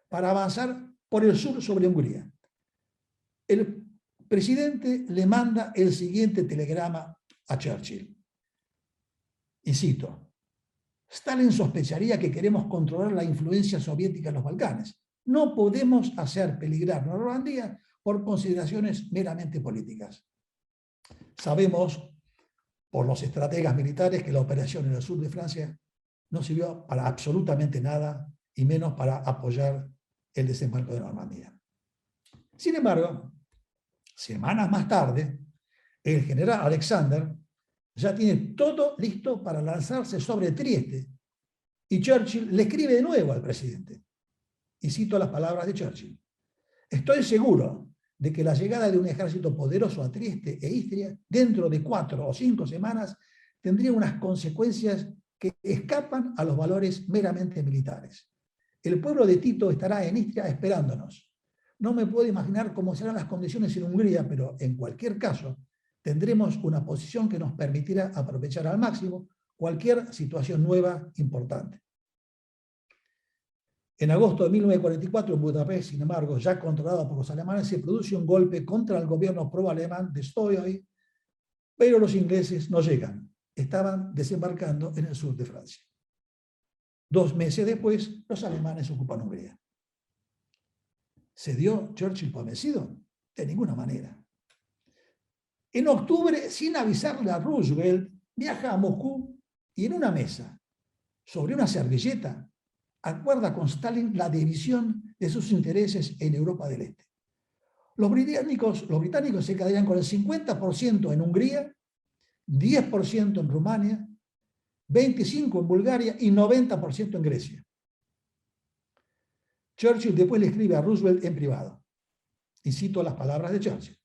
para avanzar por el sur sobre Hungría. El presidente le manda el siguiente telegrama a Churchill. Y cito: Stalin sospecharía que queremos controlar la influencia soviética en los Balcanes. No podemos hacer peligrar Normandía por consideraciones meramente políticas. Sabemos, por los estrategas militares, que la operación en el sur de Francia no sirvió para absolutamente nada, y menos para apoyar el desembarco de Normandía. Sin embargo, semanas más tarde, el general Alexander ya tiene todo listo para lanzarse sobre Trieste, y Churchill le escribe de nuevo al presidente. Y cito las palabras de Churchill: estoy seguro de que la llegada de un ejército poderoso a Trieste e Istria dentro de 4 o 5 semanas tendría unas consecuencias que escapan a los valores meramente militares. El pueblo de Tito estará en Istria esperándonos. No me puedo imaginar cómo serán las condiciones en Hungría, pero en cualquier caso, tendremos una posición que nos permitirá aprovechar al máximo cualquier situación nueva importante. En agosto de 1944, en Budapest, sin embargo, ya controlada por los alemanes, se produce un golpe contra el gobierno pro-alemán de Stoy, pero los ingleses no llegan. Estaban desembarcando en el sur de Francia. 2 meses después, los alemanes ocupan Hungría. ¿Se dio Churchill por vencido? De ninguna manera. En octubre, sin avisarle a Roosevelt, viaja a Moscú y en una mesa, sobre una servilleta, acuerda con Stalin la división de sus intereses en Europa del Este. Los británicos se quedarían con el 50% en Hungría, 10% en Rumania, 25% en Bulgaria y 90% en Grecia. Churchill después le escribe a Roosevelt en privado, y cito las palabras de Churchill: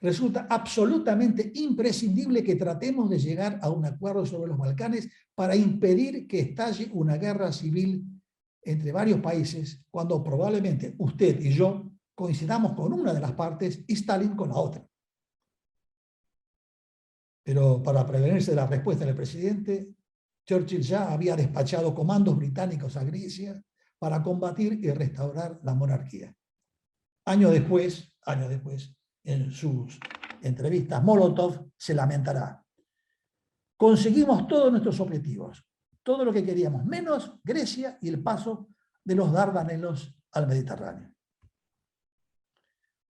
resulta absolutamente imprescindible que tratemos de llegar a un acuerdo sobre los Balcanes para impedir que estalle una guerra civil entre varios países, cuando probablemente usted y yo coincidamos con una de las partes y Stalin con la otra. Pero para prevenirse de la respuesta del presidente, Churchill ya había despachado comandos británicos a Grecia para combatir y restaurar la monarquía. Años después, en sus entrevistas, Molotov se lamentará: conseguimos todos nuestros objetivos, todo lo que queríamos, menos Grecia y el paso de los Dardanelos al Mediterráneo.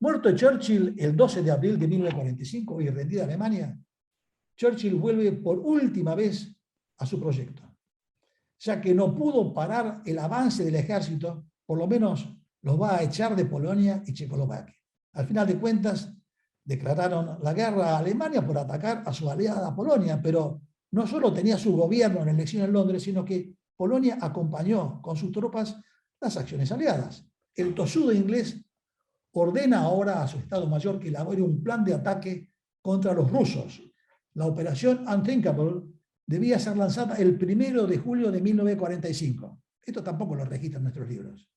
Muerto Churchill el 12 de abril de 1945 y rendida Alemania, Churchill vuelve por última vez a su proyecto. Ya que no pudo parar el avance del ejército, por lo menos los va a echar de Polonia y Checoslovaquia. Al final de cuentas, declararon la guerra a Alemania por atacar a su aliada Polonia, pero no solo tenía su gobierno en elección en Londres, sino que Polonia acompañó con sus tropas las acciones aliadas. El tosudo inglés ordena ahora a su Estado Mayor que elabore un plan de ataque contra los rusos. La operación Unthinkable debía ser lanzada el 1 de julio de 1945. Esto tampoco lo registran nuestros libros.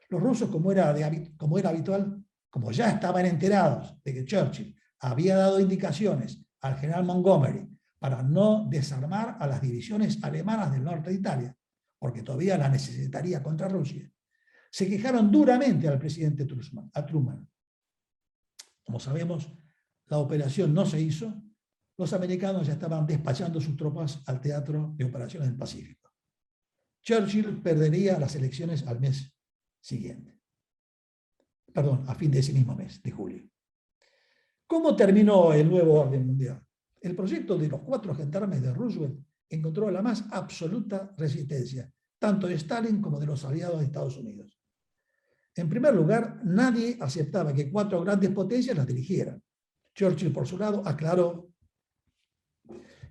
Los rusos, como era habitual, como ya estaban enterados de que Churchill había dado indicaciones al general Montgomery para no desarmar a las divisiones alemanas del norte de Italia, porque todavía la necesitaría contra Rusia, se quejaron duramente al presidente Truman. Como sabemos, la operación no se hizo. Los americanos ya estaban despachando sus tropas al teatro de operaciones del Pacífico. Churchill perdería las elecciones al mes siguiente. Perdón, a fin de ese mismo mes, de julio. ¿Cómo terminó el nuevo orden mundial? El proyecto de los 4 gendarmes de Roosevelt encontró la más absoluta resistencia, tanto de Stalin como de los aliados de Estados Unidos. En primer lugar, nadie aceptaba que 4 grandes potencias las dirigieran. Churchill, por su lado, aclaró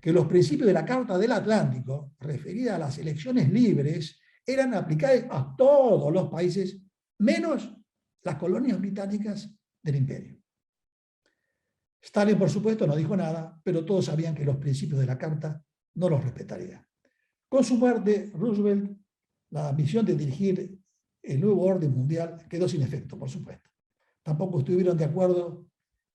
que los principios de la Carta del Atlántico, referida a las elecciones libres, eran aplicables a todos los países, menos las colonias británicas del imperio. Stalin, por supuesto, no dijo nada, pero todos sabían que los principios de la Carta no los respetaría. Con su muerte, Roosevelt, la misión de dirigir el nuevo orden mundial quedó sin efecto, por supuesto. Tampoco estuvieron de acuerdo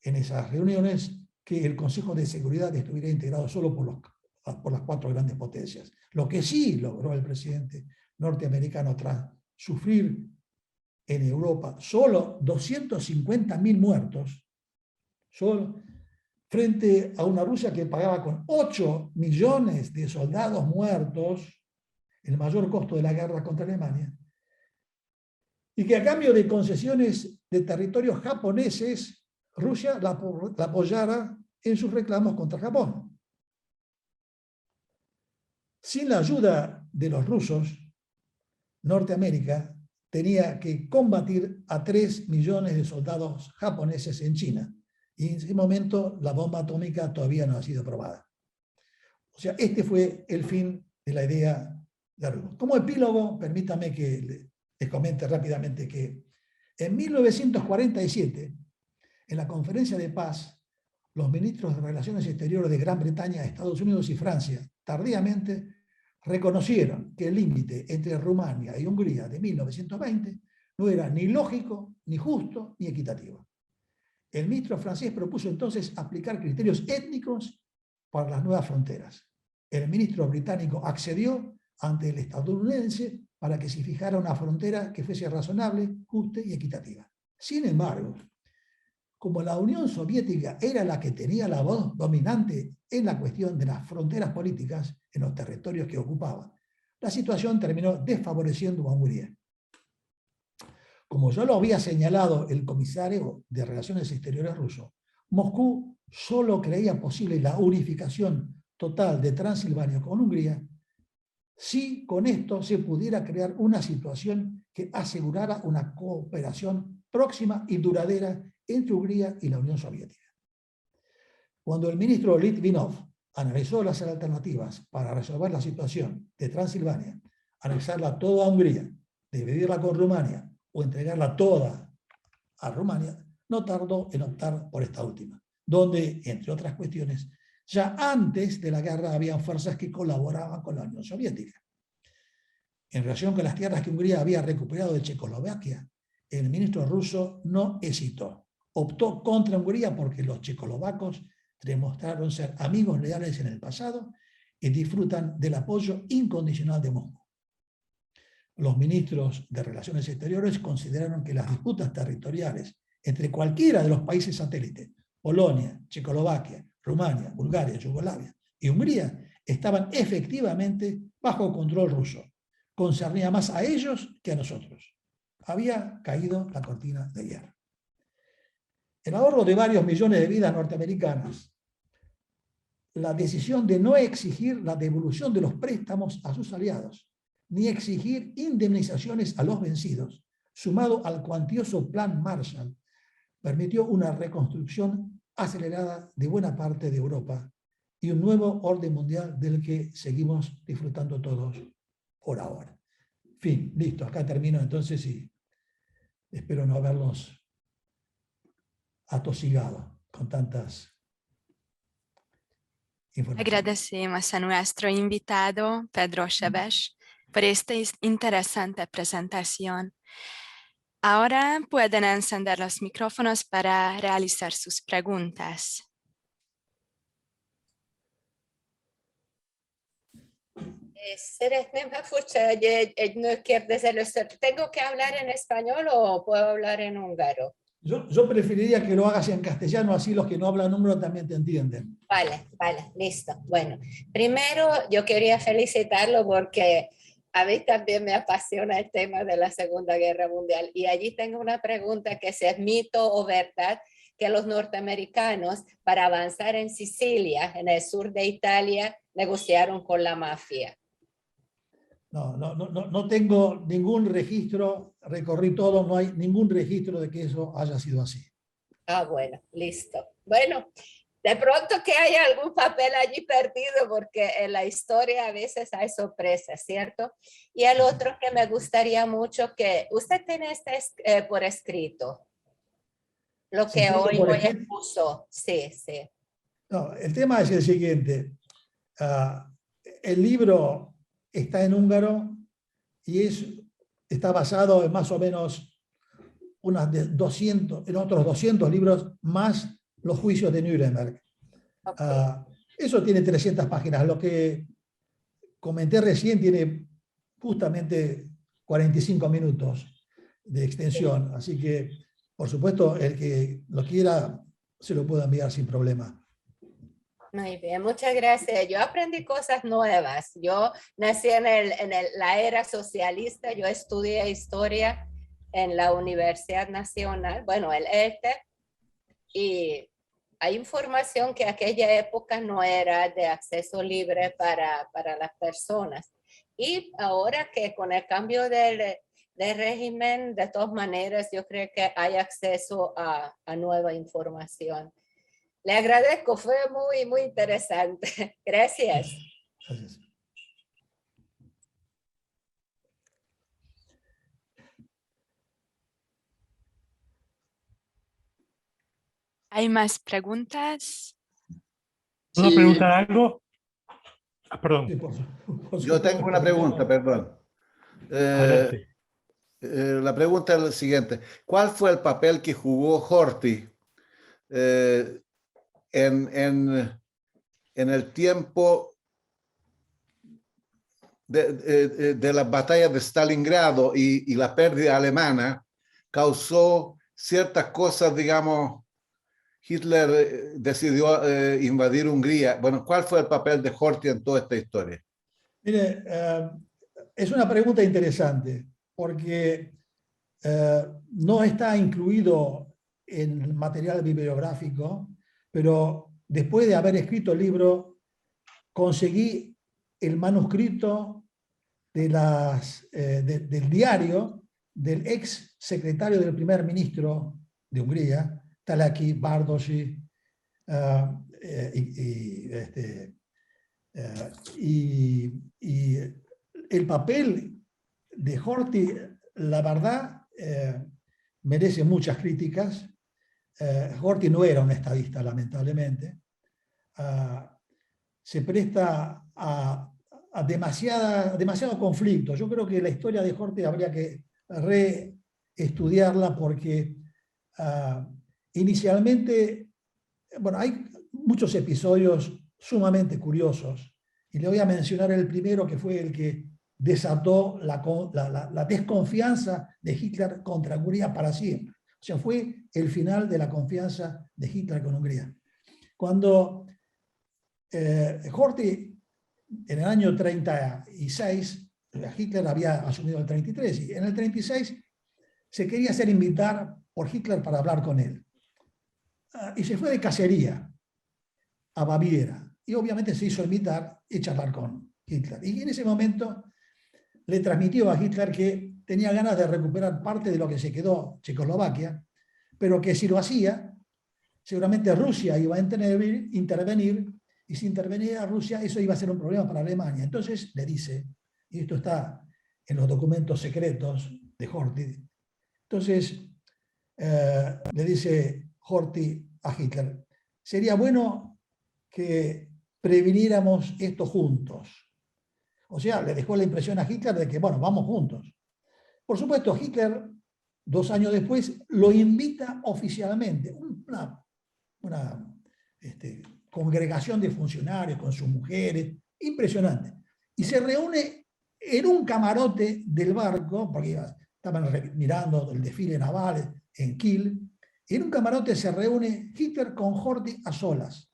en esas reuniones que el Consejo de Seguridad estuviera integrado solo por las 4 grandes potencias. Lo que sí logró el presidente norteamericano tras sufrir en Europa solo 250.000 muertos, solo frente a una Rusia que pagaba con 8 millones de soldados muertos el mayor costo de la guerra contra Alemania, y que a cambio de concesiones de territorios japoneses, Rusia la apoyara en sus reclamos contra Japón. Sin la ayuda de los rusos, Norteamérica tenía que combatir a 3 millones de soldados japoneses en China. Y en ese momento la bomba atómica todavía no ha sido probada. O sea, este fue el fin de la idea de Roosevelt. Como epílogo, permítame que les comente rápidamente que en 1947, en la conferencia de paz, los ministros de Relaciones Exteriores de Gran Bretaña, Estados Unidos y Francia, tardíamente, reconocieron que el límite entre Rumania y Hungría de 1920 no era ni lógico, ni justo, ni equitativo. el ministro francés propuso entonces aplicar criterios étnicos para las nuevas fronteras. El ministro británico accedió ante el estadounidense para que se fijara una frontera que fuese razonable, justa y equitativa. Sin embargo, como la Unión Soviética era la que tenía la voz dominante en la cuestión de las fronteras políticas en los territorios que ocupaba, la situación terminó desfavoreciendo a Hungría. Como ya lo había señalado el comisario de Relaciones Exteriores ruso, Moscú solo creía posible la unificación total de Transilvania con Hungría si con esto se pudiera crear una situación que asegurara una cooperación próxima y duradera entre Hungría y la Unión Soviética. Cuando el ministro Litvinov analizó las alternativas para resolver la situación de Transilvania, anexarla toda a Hungría, dividirla con Rumania o entregarla toda a Rumania, no tardó en optar por esta última, donde, entre otras cuestiones, ya antes de la guerra habían fuerzas que colaboraban con la Unión Soviética. En relación con las tierras que Hungría había recuperado de Checoslovaquia, el ministro ruso no hesitó. Optó contra Hungría porque los checoslovacos demostraron ser amigos leales en el pasado y disfrutan del apoyo incondicional de Moscú. Los ministros de Relaciones Exteriores consideraron que las disputas territoriales entre cualquiera de los países satélites, Polonia, Checoslovaquia, Rumania, Bulgaria, Yugoslavia y Hungría, estaban efectivamente bajo control ruso. Concernía más a ellos que a nosotros. Había caído la cortina de hierro. El ahorro de varios millones de vidas norteamericanas, la decisión de no exigir la devolución de los préstamos a sus aliados, ni exigir indemnizaciones a los vencidos, sumado al cuantioso Plan Marshall, permitió una reconstrucción acelerada de buena parte de Europa y un nuevo orden mundial del que seguimos disfrutando todos por ahora. Fin, listo, acá termino entonces y espero no haberlos atosigado con tantas informaciones. Agradecemos a nuestro invitado, Pedro Sebes, por esta interesante presentación. Ahora pueden encender los micrófonos para realizar sus preguntas. Szeretném, ha furcsa, hogy egy nő kérdez először. ¿Tengo que hablar en español o puedo hablar en húngaro? Yo preferiría que lo hagas en castellano, así los que no hablan húngaro también te entienden. Vale, listo. Bueno, primero yo quería felicitarlo porque a mí también me apasiona el tema de la Segunda Guerra Mundial. Y allí tengo una pregunta que si es mito o verdad, que los norteamericanos, para avanzar en Sicilia, en el sur de Italia, negociaron con la mafia. No tengo ningún registro, recorrí todo, no hay ningún registro de que eso haya sido así. Ah, bueno, listo. Bueno, de pronto que haya algún papel allí perdido, porque en la historia a veces hay sorpresas, ¿cierto? Y el otro que me gustaría mucho que usted tiene por escrito, lo que hoy expuso. Sí. No, el tema es el siguiente. El libro está en húngaro y está basado en más o menos en otros 200 libros más los juicios de Nuremberg. Okay. Eso tiene 300 páginas. Lo que comenté recién tiene justamente 45 minutos de extensión. Sí. Así que, por supuesto, el que lo quiera se lo puedo enviar sin problema. Muy bien, muchas gracias. Yo aprendí cosas nuevas. Yo nací en la era socialista, yo estudié historia en la Universidad Nacional, bueno, el ELTE, y hay información que aquella época no era de acceso libre para las personas. Y ahora que con el cambio del régimen, de todas maneras, yo creo que hay acceso a nueva información. Le agradezco, fue muy interesante. Gracias. Gracias. ¿Hay más preguntas? ¿Puedo preguntar algo? Perdón. Sí, Yo tengo una pregunta, perdón. La pregunta es la siguiente. ¿Cuál fue el papel que jugó Horthy en el tiempo de las batallas de Stalingrado y la pérdida alemana, causó ciertas cosas, digamos, Hitler decidió invadir Hungría. Bueno, ¿cuál fue el papel de Horthy en toda esta historia? Mire, es una pregunta interesante, porque no está incluido en el material bibliográfico, pero después de haber escrito el libro, conseguí el manuscrito del diario del ex secretario del primer ministro de Hungría, Talaki Bardosi, y el papel de Horthy, la verdad, merece muchas críticas. Horthy no era un estadista, lamentablemente. Se presta a demasiado conflicto. Yo creo que la historia de Horthy habría que reestudiarla porque inicialmente, bueno, hay muchos episodios sumamente curiosos y le voy a mencionar el primero, que fue el que desató la desconfianza de Hitler contra Hungría para siempre. O sea, fue el final de la confianza de Hitler con Hungría. Cuando Horthy, en el año 36, Hitler había asumido el 33, y en el 36 se quería hacer invitar por Hitler para hablar con él. Y se fue de cacería a Baviera, y obviamente se hizo invitar y charlar con Hitler. Y en ese momento le transmitió a Hitler que tenía ganas de recuperar parte de lo que se quedó Checoslovaquia, pero que si lo hacía, seguramente Rusia iba a intervenir, y si intervenía Rusia, eso iba a ser un problema para Alemania. Entonces le dice, y esto está en los documentos secretos de Horthy, entonces le dice Horthy a Hitler, sería bueno que previniéramos esto juntos. O sea, le dejó la impresión a Hitler de que, bueno, vamos juntos. Por supuesto, Hitler, 2 años después, lo invita oficialmente, una congregación de funcionarios con sus mujeres, impresionante. Y se reúne en un camarote del barco, porque estaban mirando el desfile naval en Kiel, y en un camarote se reúne Hitler con Horthy a solas.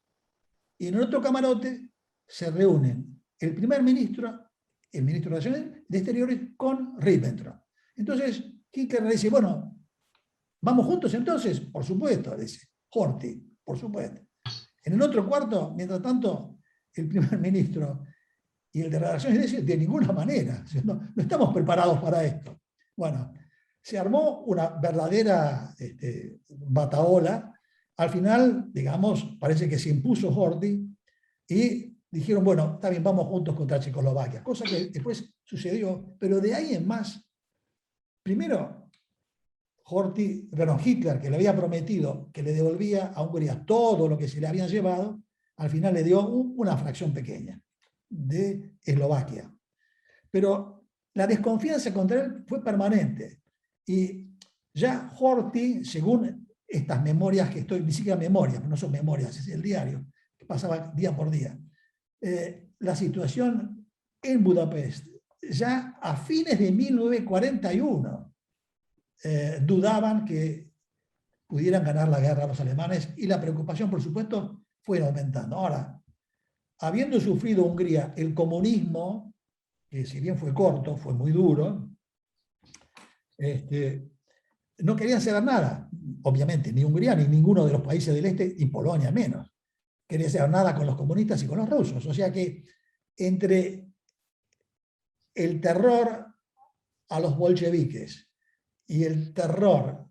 Y en el otro camarote se reúnen el primer ministro, el ministro de Exteriores, con Ribbentrop. Entonces Hitler le dice, bueno, ¿vamos juntos entonces? Por supuesto, le dice Horthy, por supuesto. En el otro cuarto, mientras tanto, el primer ministro y el de Relaciones Exteriores, de ninguna manera, no estamos preparados para esto. Bueno, se armó una verdadera batahola. Al final, digamos, parece que se impuso Horthy y dijeron, bueno, está bien, vamos juntos contra Checoslovaquia, cosa que después sucedió, pero de ahí en más, primero, Hitler, que le había prometido que le devolvía a Hungría todo lo que se le habían llevado, al final le dio una fracción pequeña de Eslovaquia. Pero la desconfianza contra él fue permanente. Y ya Horthy, según estas memorias que estoy, ni siquiera memorias, no son memorias, es el diario, que pasaba día por día, la situación en Budapest, ya a fines de 1941, dudaban que pudieran ganar la guerra los alemanes, y la preocupación, por supuesto, fue aumentando. Ahora, habiendo sufrido Hungría el comunismo, que si bien fue corto, fue muy duro, no querían saber nada, obviamente, ni Hungría ni ninguno de los países del este, y Polonia menos. Quería saber nada con los comunistas y con los rusos. O sea que entre el terror a los bolcheviques y el terror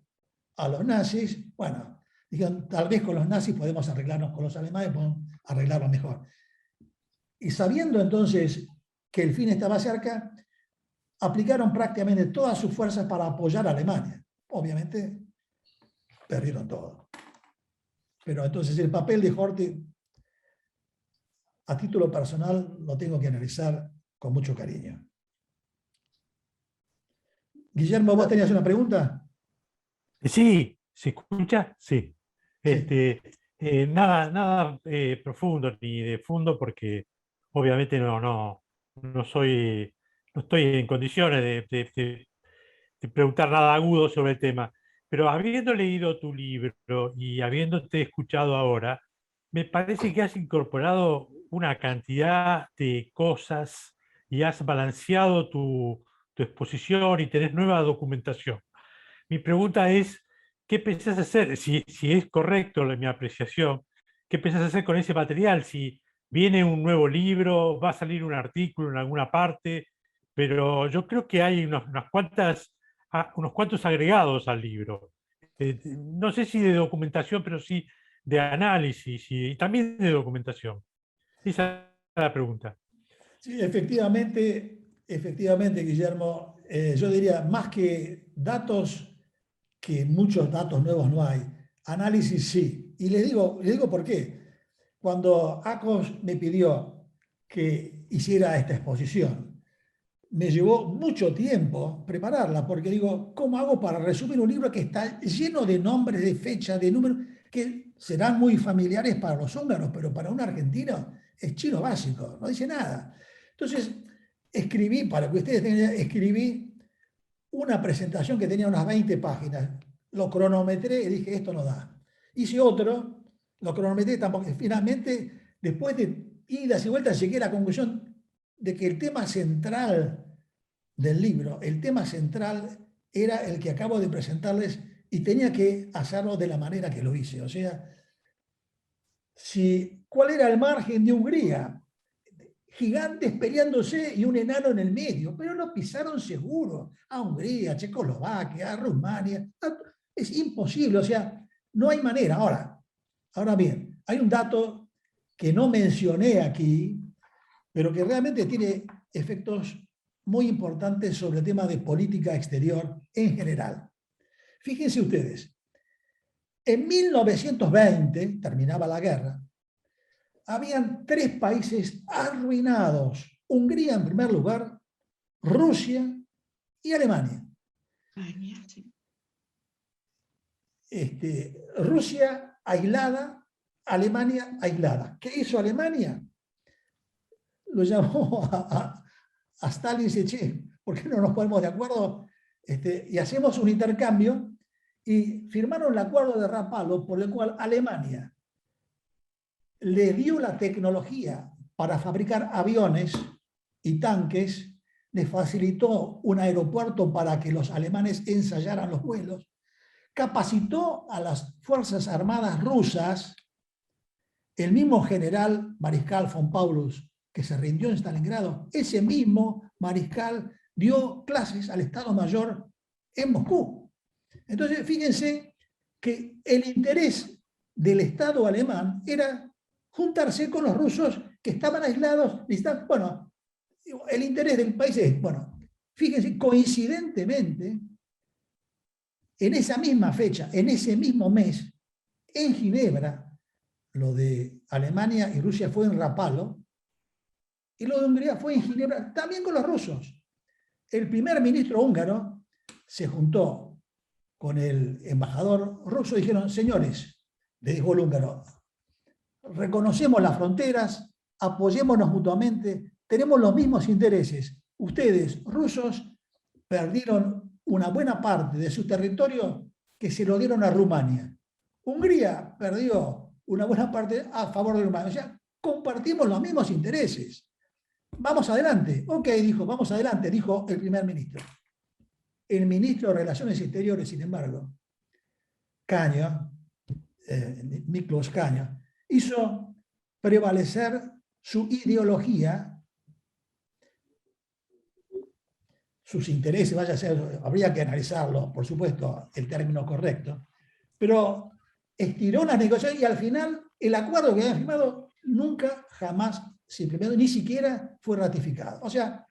a los nazis, bueno, dijeron, tal vez con los nazis podemos arreglarnos, con los alemanes podemos arreglarlo mejor. Y sabiendo entonces que el fin estaba cerca, aplicaron prácticamente todas sus fuerzas para apoyar a Alemania. Obviamente, perdieron todo. Pero entonces el papel de Horthy, a título personal, lo tengo que analizar con mucho cariño. Guillermo, ¿vos tenías una pregunta? Sí, ¿se escucha? Sí. Nada profundo ni de fondo, porque obviamente no estoy en condiciones de preguntar nada agudo sobre el tema. Pero habiendo leído tu libro y habiéndote escuchado ahora, me parece que has incorporado una cantidad de cosas y has balanceado tu exposición y tenés nueva documentación. Mi pregunta es, ¿qué pensás hacer? Si es correcto mi apreciación, ¿qué pensás hacer con ese material? Si viene un nuevo libro, va a salir un artículo en alguna parte, pero yo creo que hay unos cuantos agregados al libro. No sé si de documentación, pero sí de análisis y también de documentación. Esa es la pregunta. Sí, efectivamente, Guillermo, yo diría más que datos, que muchos datos nuevos no hay. Análisis sí. Y les digo por qué. Cuando ACOS me pidió que hiciera esta exposición, me llevó mucho tiempo prepararla, porque digo, ¿cómo hago para resumir un libro que está lleno de nombres, de fechas, de números, que serán muy familiares para los húngaros, pero para un argentino es chino básico, no dice nada? Entonces, escribí, para que ustedes tengan idea, escribí una presentación que tenía unas 20 páginas, lo cronometré y dije, esto no da. Hice otro, lo cronometré tampoco. Finalmente, después de idas y vueltas, llegué a la conclusión de que el tema central del libro, el tema central era el que acabo de presentarles y tenía que hacerlo de la manera que lo hice. O sea, ¿cuál era el margen de Hungría? Gigantes peleándose y un enano en el medio, pero lo pisaron seguro a Hungría, a Checoslovaquia, a Rumania. Es imposible, o sea, no hay manera. Ahora bien, hay un dato que no mencioné aquí, pero que realmente tiene efectos muy importantes sobre el tema de política exterior en general. Fíjense ustedes, en 1920, terminaba la guerra, habían 3 países arruinados. Hungría en primer lugar, Rusia y Alemania. Rusia aislada, Alemania aislada. ¿Qué hizo Alemania? Lo llamó a Stalin y dice, che, ¿por qué no nos ponemos de acuerdo? Y hacemos un intercambio, y firmaron el acuerdo de Rapallo, por el cual Alemania le dio la tecnología para fabricar aviones y tanques, le facilitó un aeropuerto para que los alemanes ensayaran los vuelos, capacitó a las Fuerzas Armadas rusas. El mismo general mariscal von Paulus, que se rindió en Stalingrado, ese mismo mariscal dio clases al Estado Mayor en Moscú. Entonces, fíjense que el interés del Estado alemán era juntarse con los rusos que estaban aislados. Bueno, el interés del país es, bueno, fíjense, coincidentemente, en esa misma fecha, en ese mismo mes, en Ginebra, lo de Alemania y Rusia fue en Rapallo, y lo de Hungría fue en Ginebra, también con los rusos. El primer ministro húngaro se juntó con el embajador ruso y dijeron, señores, le dijo el húngaro, reconocemos las fronteras, apoyémonos mutuamente, tenemos los mismos intereses. Ustedes, rusos, perdieron una buena parte de su territorio que se lo dieron a Rumania. Hungría perdió una buena parte a favor de Rumania. O sea, compartimos los mismos intereses. Vamos adelante. Ok, dijo, vamos adelante, dijo el primer ministro. El ministro de Relaciones Exteriores, sin embargo, Kania, Miklos Kania, hizo prevalecer su ideología, sus intereses, vaya a ser, habría que analizarlo, por supuesto, el término correcto, pero estiró las negociaciones y al final el acuerdo que habían firmado nunca, jamás se implementó, ni siquiera fue ratificado. O sea,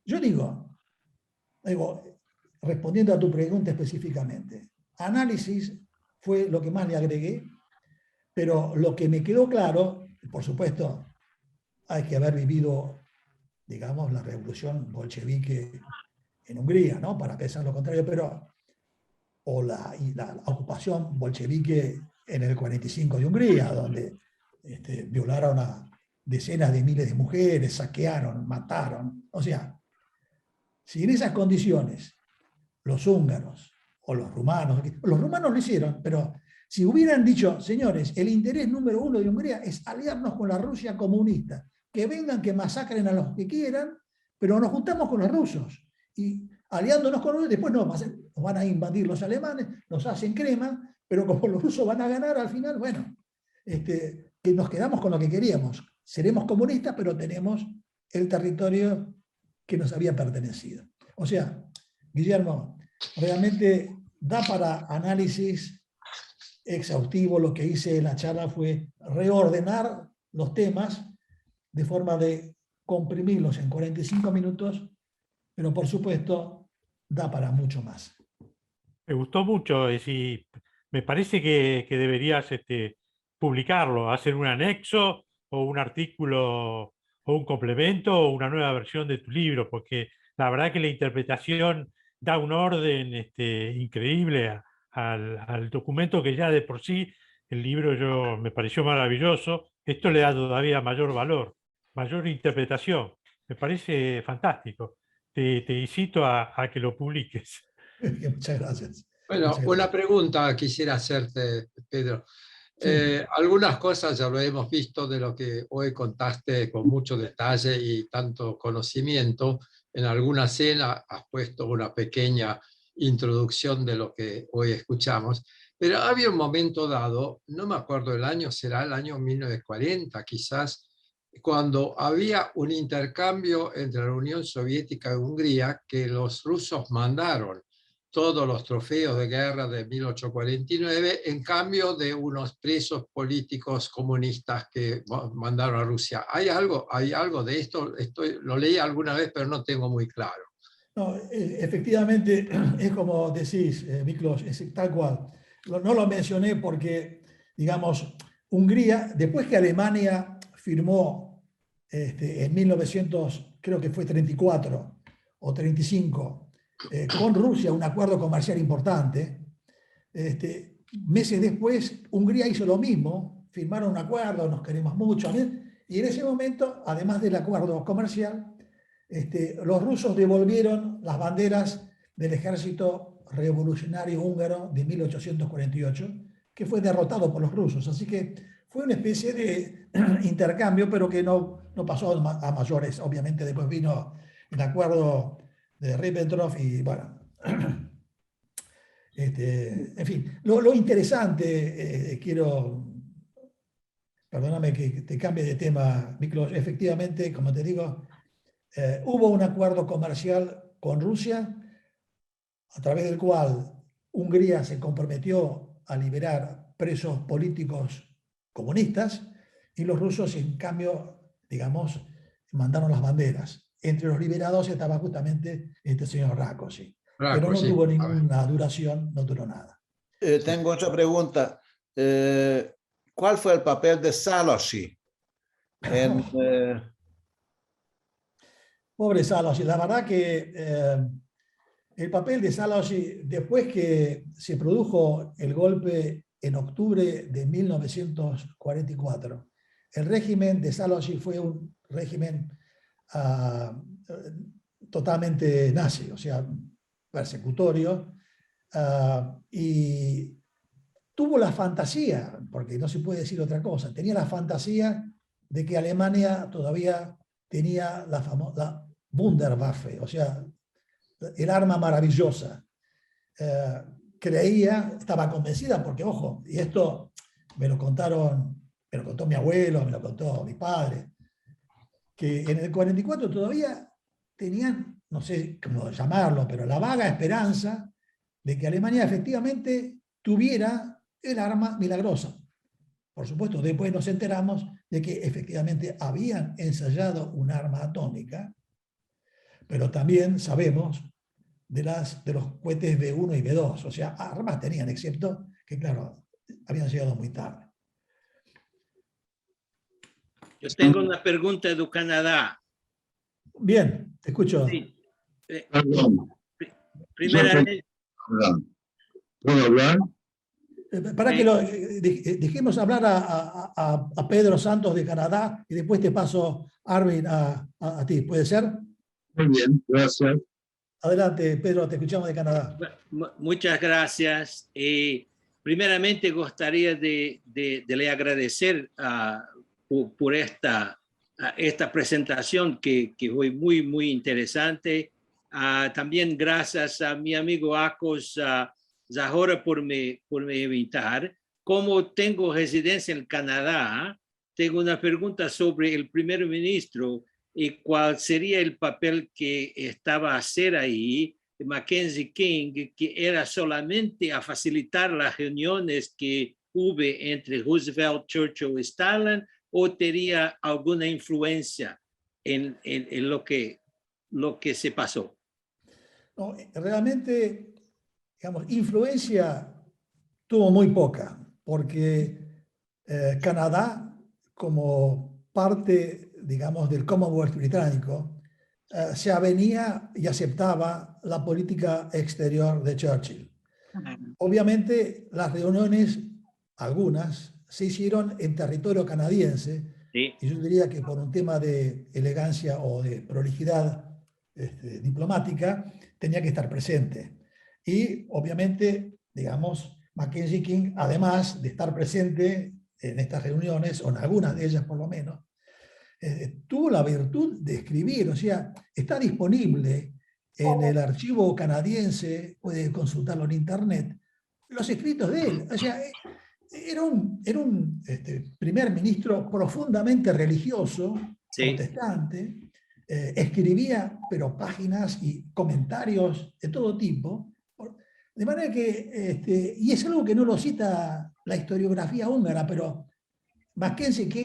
yo digo, respondiendo a tu pregunta específicamente, análisis fue lo que más le agregué, pero lo que me quedó claro, por supuesto, hay que haber vivido, digamos, la revolución bolchevique en Hungría, ¿no? Para pensar lo contrario, pero, o la ocupación bolchevique en el 45 de Hungría, donde violaron a decenas de miles de mujeres, saquearon, mataron. O sea, si en esas condiciones los húngaros o los rumanos lo hicieron, pero si hubieran dicho, señores, el interés número uno de Hungría es aliarnos con la Rusia comunista, que vengan, que masacren a los que quieran, pero nos juntamos con los rusos, y aliándonos con ellos, después nos van a invadir los alemanes, nos hacen crema, pero como los rusos van a ganar al final, bueno, que nos quedamos con lo que queríamos. Seremos comunistas, pero tenemos el territorio que nos había pertenecido. O sea, Guillermo, realmente da para análisis exhaustivo. Lo que hice en la charla fue reordenar los temas de forma de comprimirlos en 45 minutos, pero por supuesto da para mucho más. Me gustó mucho, me parece que deberías publicarlo, hacer un anexo o un artículo o un complemento o una nueva versión de tu libro, porque la verdad que la interpretación da un orden increíble al documento, que ya de por sí el libro me pareció maravilloso. Esto le da todavía mayor valor, mayor interpretación. Me parece fantástico. Te incito a que lo publiques. Muchas gracias. Bueno, Muchas una gracias. pregunta quisiera hacerte, Pedro. Sí. Algunas cosas ya lo hemos visto de lo que hoy contaste con mucho detalle y tanto conocimiento. En alguna escena has puesto una pequeña introducción de lo que hoy escuchamos, pero había un momento dado, no me acuerdo el año, será el año 1940 quizás, cuando había un intercambio entre la Unión Soviética y Hungría, que los rusos mandaron todos los trofeos de guerra de 1849 en cambio de unos presos políticos comunistas que mandaron a Rusia. ¿Hay algo de esto? Lo leí alguna vez, pero no tengo muy claro. No, efectivamente, es como decís, Miklos, es tal cual. No lo mencioné porque, digamos, Hungría, después que Alemania firmó en 1900, creo que fue 34 o 35, con Rusia un acuerdo comercial importante, meses después Hungría hizo lo mismo, firmaron un acuerdo, nos queremos mucho, y en ese momento, además del acuerdo comercial, los rusos devolvieron las banderas del ejército revolucionario húngaro de 1848, que fue derrotado por los rusos. Así que fue una especie de intercambio, pero que no pasó a mayores. Obviamente después vino el acuerdo de Ribbentrop y bueno, en fin, lo interesante, perdóname que te cambie de tema, Miklos, efectivamente, como te digo, hubo un acuerdo comercial con Rusia, a través del cual Hungría se comprometió a liberar presos políticos comunistas, y los rusos, en cambio, digamos, mandaron las banderas. Entre los liberados estaba justamente este señor Rákosi. Pero no tuvo ninguna duración, no duró nada. Tengo otra pregunta. ¿Cuál fue el papel de Szálasi? Pobre Szálasi, la verdad que el papel de Szálasi, después que se produjo el golpe en octubre de 1944, el régimen de Szálasi fue un régimen totalmente nazi, o sea, persecutorio, y tuvo la fantasía, porque no se puede decir otra cosa, tenía la fantasía de que Alemania todavía tenía la Wunderwaffe, o sea, el arma maravillosa. Estaba convencida, porque ojo, y esto me lo contó mi abuelo, me lo contó mi padre, que en el 44 todavía tenían, no sé cómo llamarlo, pero la vaga esperanza de que Alemania efectivamente tuviera el arma milagrosa. Por supuesto, después nos enteramos de que efectivamente habían ensayado un arma atómica, pero también sabemos de los cohetes B1 y B2, o sea, armas tenían, excepto que, claro, habían llegado muy tarde. Yo tengo una pregunta de Canadá. Bien, te escucho. Sí. Primeramente, ¿Puedo hablar? Para que dejemos hablar a Pedro Santos de Canadá y después te paso, Arvin, a ti. ¿Puede ser? Muy bien, gracias. Adelante, Pedro, te escuchamos de Canadá. Muchas gracias. Primeramente, gustaría de le agradecer por esta presentación que fue muy, muy interesante. También gracias a mi amigo Akos Zahora por me invitar. Como tengo residencia en Canadá, tengo una pregunta sobre el primer ministro y cuál sería el papel que estaba a hacer ahí Mackenzie King, que era solamente a facilitar las reuniones que hubo entre Roosevelt, Churchill y Stalin, o tenía alguna influencia en lo que se pasó. No, realmente, digamos, influencia tuvo muy poca, porque Canadá, como parte, digamos, del Commonwealth británico, se avenía y aceptaba la política exterior de Churchill. Obviamente, las reuniones, algunas, se hicieron en territorio canadiense, sí. Y yo diría que por un tema de elegancia o de prolijidad diplomática, tenía que estar presente. Y obviamente, digamos, Mackenzie King, además de estar presente en estas reuniones, o en algunas de ellas por lo menos, tuvo la virtud de escribir, o sea, está disponible en el archivo canadiense, puede consultarlo en internet, los escritos de él. O sea, era un primer ministro profundamente religioso, sí, protestante, escribía, pero páginas y comentarios de todo tipo, de manera que, y es algo que no lo cita la historiografía húngara, pero Mackenzie King,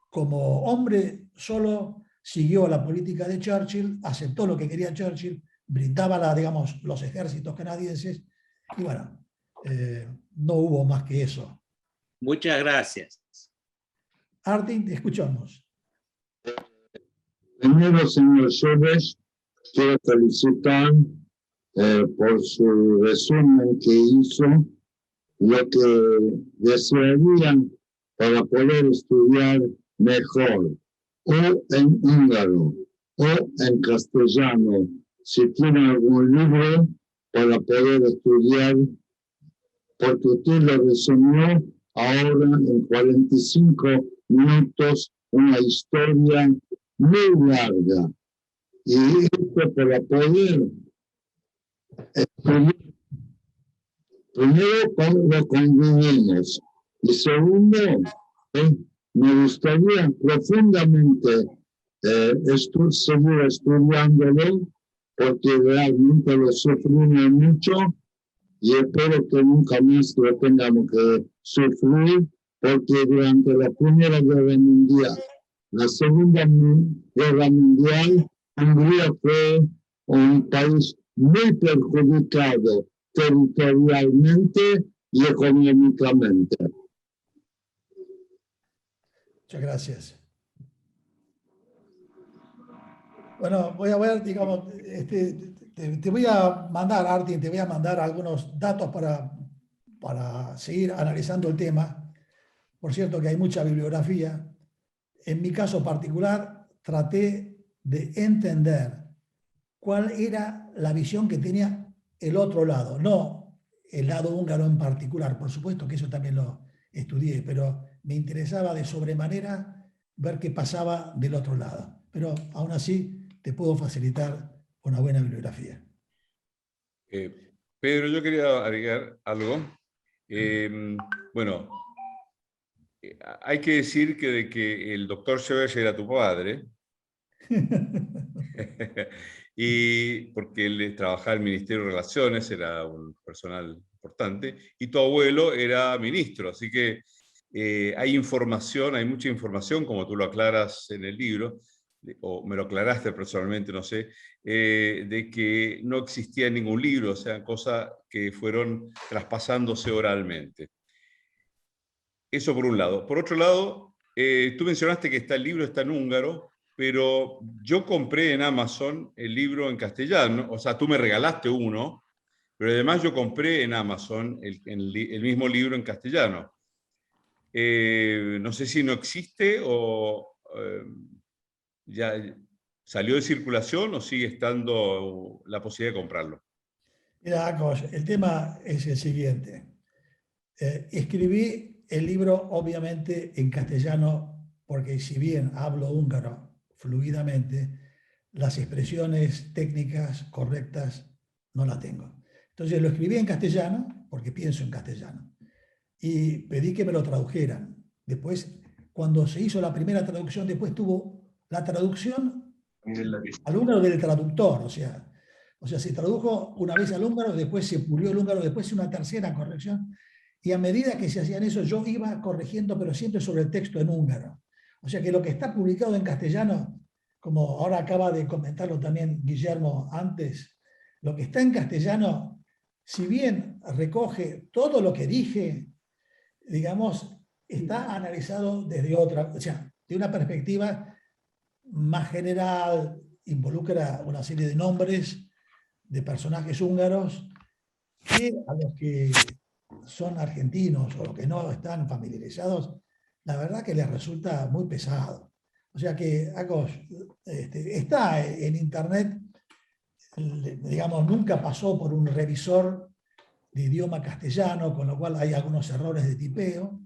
como hombre solo, siguió la política de Churchill, aceptó lo que quería Churchill, brindaba digamos, los ejércitos canadienses, y bueno, no hubo más que eso. Muchas gracias. Artin, te escuchamos. Primero, señor Chávez, quiero felicitar por su resumen que hizo, lo que desearían para poder estudiar mejor, o en húngaro, o en castellano, si tiene algún libro para poder estudiar, porque usted lo resumió ahora en 45 minutos, una historia muy larga. Y esto para poder estudiar, primero lo convivimos, y segundo, me gustaría profundamente seguir estudiándolo, porque realmente lo sufrimos mucho y espero que nunca más lo tengamos que sufrir, porque durante la Primera Guerra Mundial, la Segunda Guerra Mundial, Hungría fue un país muy perjudicado territorialmente y económicamente. Muchas gracias. Bueno, voy a ver, digamos, te voy a mandar, Artin, te voy a mandar algunos datos para seguir analizando el tema. Por cierto que hay mucha bibliografía. En mi caso particular, traté de entender cuál era la visión que tenía el otro lado, no el lado húngaro en particular. Por supuesto que eso también lo estudié, pero me interesaba de sobremanera ver qué pasaba del otro lado. Pero aún así te puedo facilitar una buena bibliografía. Pedro, yo quería agregar algo. Bueno, hay que decir que el doctor Chávez era tu padre, y porque él trabajaba en el Ministerio de Relaciones, era un personal importante, y tu abuelo era ministro, así que hay información, hay mucha información, como tú lo aclaras en el libro, o me lo aclaraste personalmente, no sé, de que no existía ningún libro, o sea, cosas que fueron traspasándose oralmente. Eso por un lado. Por otro lado, tú mencionaste que el libro está en húngaro, pero yo compré en Amazon el libro en castellano, o sea, tú me regalaste uno, pero además yo compré en Amazon el mismo libro en castellano. No sé si no existe o ya salió de circulación o sigue estando la posibilidad de comprarlo. Mira, Akos, el tema es el siguiente. Escribí el libro obviamente en castellano porque si bien hablo húngaro fluidamente, las expresiones técnicas correctas no las tengo. Entonces lo escribí en castellano porque pienso en castellano y pedí que me lo tradujeran. Después, cuando se hizo la primera traducción, después tuvo la traducción al húngaro del traductor, o sea, se tradujo una vez al húngaro, después se pulió el húngaro, después una tercera corrección, y a medida que se hacían eso, yo iba corrigiendo, pero siempre sobre el texto en húngaro. O sea que lo que está publicado en castellano, como ahora acaba de comentarlo también Guillermo antes, lo que está en castellano, si bien recoge todo lo que dije, digamos, está analizado desde otra, o sea, de una perspectiva más general, involucra una serie de nombres de personajes húngaros que a los que son argentinos o los que no están familiarizados, la verdad que les resulta muy pesado. O sea que, Akos, está en internet, digamos, nunca pasó por un revisor de idioma castellano, con lo cual hay algunos errores de tipeo,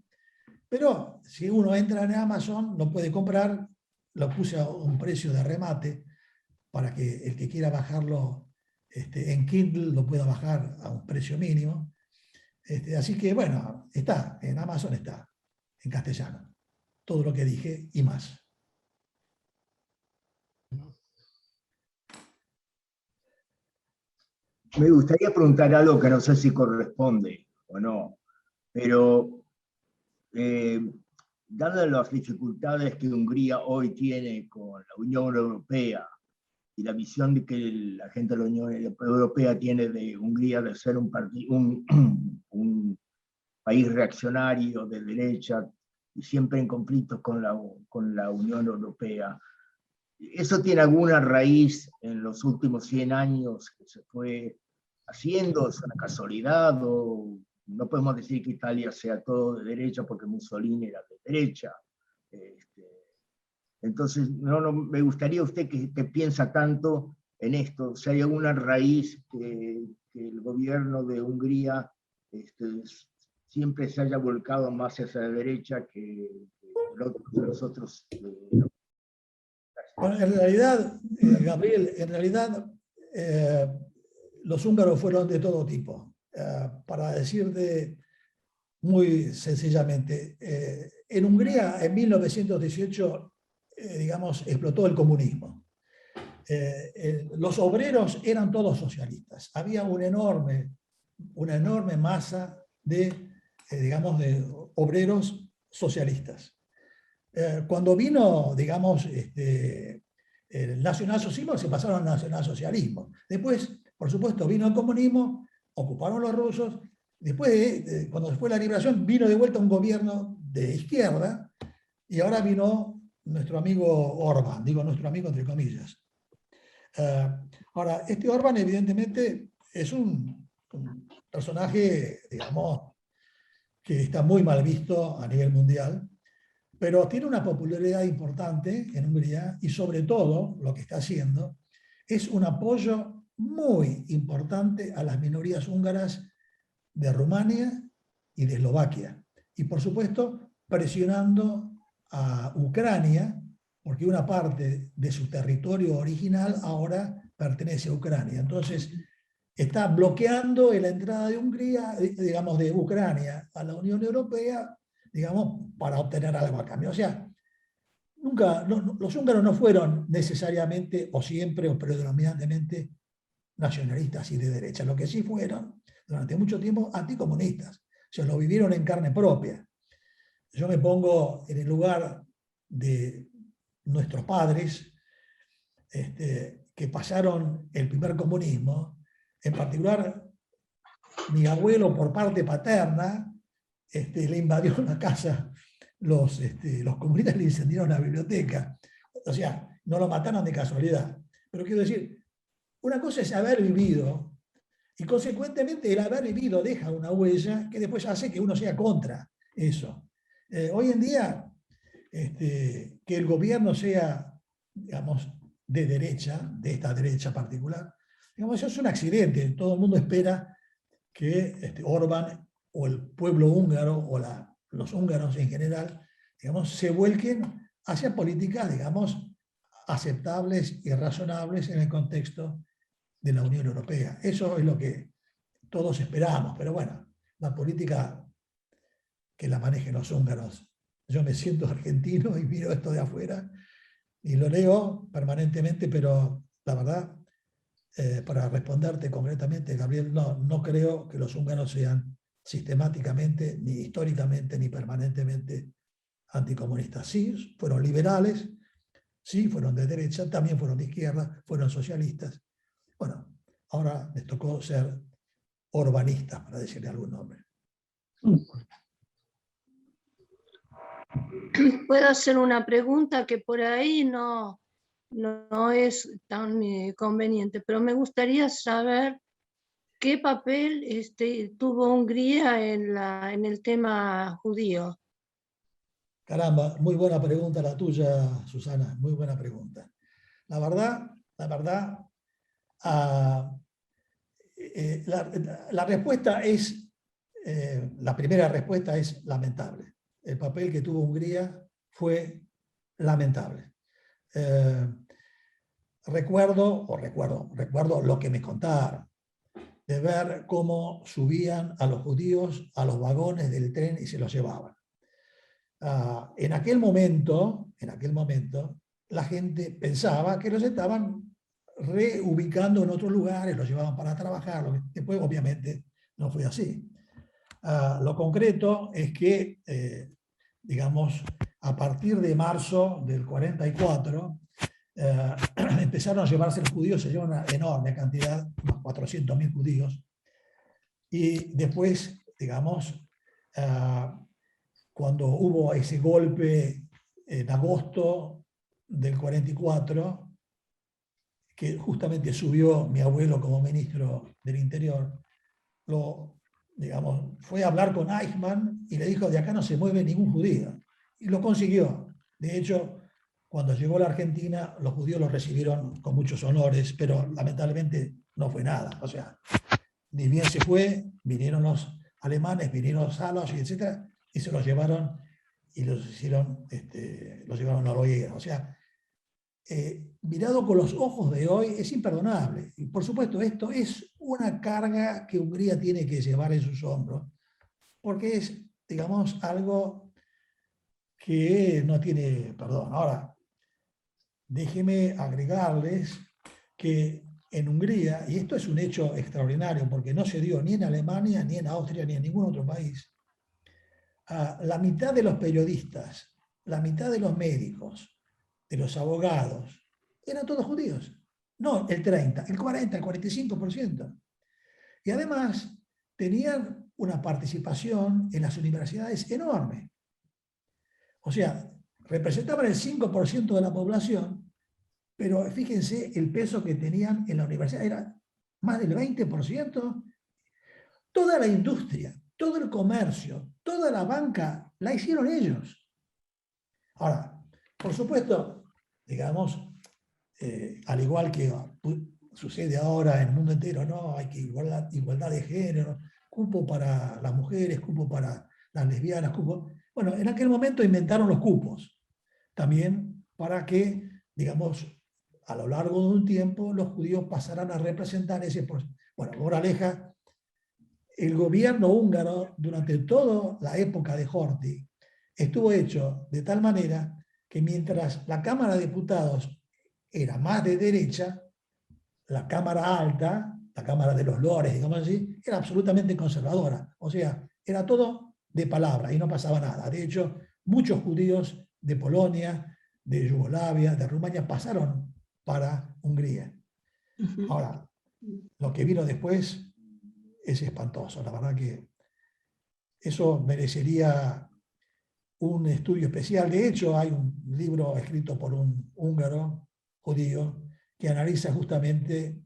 pero si uno entra en Amazon, lo puede comprar, lo puse a un precio de remate para que el que quiera bajarlo en Kindle lo pueda bajar a un precio mínimo. Así que bueno, está, en Amazon está, en castellano, todo lo que dije y más. Me gustaría preguntar algo que no sé si corresponde o no, pero dadas las dificultades que Hungría hoy tiene con la Unión Europea y la visión de que la gente de la Unión Europea tiene de Hungría de ser un país reaccionario de derecha y siempre en conflictos con la Unión Europea, ¿eso tiene alguna raíz en los últimos 100 años que se fue haciendo? ¿Es una casualidad? ¿O no podemos decir que Italia sea todo de derecha porque Mussolini era de derecha? Entonces, me gustaría usted que piensa tanto en esto, si hay alguna raíz que el gobierno de Hungría siempre se haya volcado más hacia la derecha que los otros. Bueno, en realidad, Gabriel, en realidad los húngaros fueron de todo tipo. Para decirte muy sencillamente, en Hungría en 1918, digamos, explotó el comunismo. Los obreros eran todos socialistas. Había una enorme masa de, digamos, de obreros socialistas. Cuando vino, digamos, el nacionalsocialismo, se pasaron al nacionalsocialismo. Después, por supuesto, vino el comunismo, ocuparon los rusos. Después, cuando fue la liberación, vino de vuelta un gobierno de izquierda y ahora vino nuestro amigo Orbán, digo nuestro amigo entre comillas. Ahora, este Orbán evidentemente es un personaje, digamos, que está muy mal visto a nivel mundial, pero tiene una popularidad importante en Hungría y sobre todo lo que está haciendo es un apoyo muy importante a las minorías húngaras de Rumania y de Eslovaquia. Y por supuesto presionando a Ucrania, porque una parte de su territorio original ahora pertenece a Ucrania. Entonces está bloqueando la entrada de Hungría, digamos de Ucrania a la Unión Europea, digamos, para obtener algo a cambio. O sea, los húngaros no fueron necesariamente o siempre o predominantemente nacionalistas y de derecha. Lo que sí fueron, durante mucho tiempo, anticomunistas. O sea, lo vivieron en carne propia. Yo me pongo en el lugar de nuestros padres que pasaron el primer comunismo. En particular, mi abuelo por parte paterna le invadió una casa, los comunistas le incendiaron la biblioteca. O sea, no lo mataron de casualidad. Pero quiero decir, una cosa es haber vivido Y consecuentemente el haber vivido deja una huella que después hace que uno sea contra eso. Hoy en día, que el gobierno sea, digamos, de derecha, de esta derecha particular, digamos, eso es un accidente. Todo el mundo espera que Orbán o el pueblo húngaro o los húngaros en general, digamos, se vuelquen hacia políticas, digamos, aceptables y razonables en el contexto de la Unión Europea. Eso es lo que todos esperamos, pero bueno, la política que la manejen los húngaros. Yo me siento argentino y miro esto de afuera y lo leo permanentemente, pero la verdad, para responderte concretamente, Gabriel, no creo que los húngaros sean sistemáticamente, ni históricamente, ni permanentemente anticomunistas. Sí, fueron liberales, sí, fueron de derecha, también fueron de izquierda, fueron socialistas. Bueno, ahora les tocó ser orbanistas, para decirle algún nombre. Puedo hacer una pregunta que por ahí no es tan conveniente, pero me gustaría saber qué papel tuvo Hungría en el tema judío. Caramba, muy buena pregunta la tuya, Susana, muy buena pregunta. La verdad, la respuesta es, la primera respuesta es lamentable. El papel que tuvo Hungría fue lamentable. Recuerdo lo que me contaron, de ver cómo subían a los judíos a los vagones del tren y se los llevaban. En aquel momento, la gente pensaba que los estaban reubicando en otros lugares, los llevaban para trabajar. Después, obviamente, no fue así. Lo concreto es que, digamos, a partir de marzo del 44, empezaron a llevarse los judíos, se llevan una enorme cantidad, unos 400.000 judíos, y después, digamos, cuando hubo ese golpe en agosto del 44, que justamente subió mi abuelo como ministro del Interior, fue a hablar con Eichmann y le dijo: de acá no se mueve ningún judío. Y lo consiguió. De hecho, cuando llegó a la Argentina, los judíos los recibieron con muchos honores, pero lamentablemente no fue nada. O sea, ni bien se fue, vinieron los alemanes, vinieron los salos, etc., y se los llevaron y los llevaron a Noruega. O sea, mirado con los ojos de hoy, es imperdonable. Y por supuesto, esto es una carga que Hungría tiene que llevar en sus hombros, porque es, digamos, algo que no tiene perdón. Ahora, déjeme agregarles que en Hungría, y esto es un hecho extraordinario porque no se dio ni en Alemania, ni en Austria, ni en ningún otro país, la mitad de los periodistas, la mitad de los médicos, de los abogados, eran todos judíos. No el 30, el 40, el 45%. Y además tenían una participación en las universidades enorme. O sea, representaban el 5% de la población, pero fíjense el peso que tenían en la universidad, era más del 20%. Toda la industria, todo el comercio, toda la banca, la hicieron ellos. Ahora, por supuesto, digamos, al igual que sucede ahora en el mundo entero, ¿no? Hay que igualdad de género, cupo para las mujeres, cupo para las lesbianas, cupo. Bueno, en aquel momento inventaron los cupos, también para que, digamos, a lo largo de un tiempo los judíos pasaran a representar ese proceso. Bueno, moraleja, el gobierno húngaro durante toda la época de Horthy estuvo hecho de tal manera que mientras la Cámara de Diputados era más de derecha, la Cámara Alta, la Cámara de los Lores, digamos así, era absolutamente conservadora. O sea, era todo de palabra y no pasaba nada. De hecho, muchos judíos de Polonia, de Yugoslavia, de Rumania, pasaron para Hungría. Ahora, lo que vino después es espantoso. La verdad que eso merecería un estudio especial. De hecho, hay un libro escrito por un húngaro judío que analiza justamente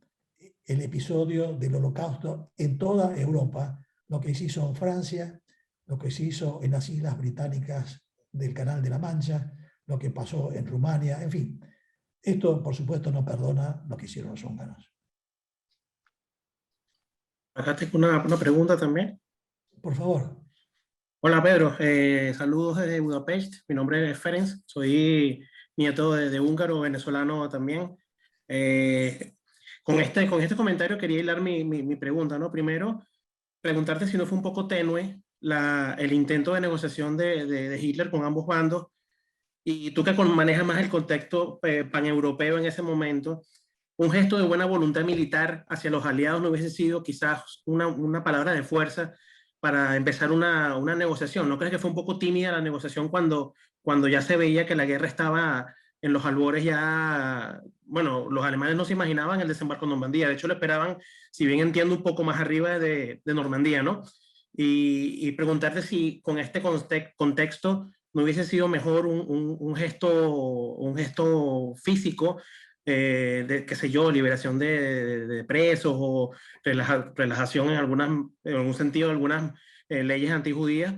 el episodio del Holocausto en toda Europa, lo que se hizo en Francia, lo que se hizo en las Islas Británicas del Canal de la Mancha, lo que pasó en Rumania, en fin. Esto, por supuesto, no perdona lo que hicieron los húngaros. Acá tengo una pregunta también. Por favor. Hola Pedro, saludos desde Budapest. Mi nombre es Ferenc, soy nieto de húngaro, venezolano también. Con este comentario quería hilar mi pregunta, ¿no? Primero, preguntarte si no fue un poco tenue el intento de negociación de Hitler con ambos bandos, y tú que manejas más el contexto paneuropeo en ese momento, un gesto de buena voluntad militar hacia los aliados no hubiese sido quizás una palabra de fuerza para empezar una negociación. ¿No crees que fue un poco tímida la negociación cuando ya se veía que la guerra estaba en los albores? Ya, bueno, los alemanes no se imaginaban el desembarco en Normandía, de hecho lo esperaban, si bien entiendo, un poco más arriba de Normandía, ¿no? Y preguntarte si con este contexto no hubiese sido mejor un gesto físico, qué sé yo, liberación de presos o relajación en algún sentido de algunas leyes antijudías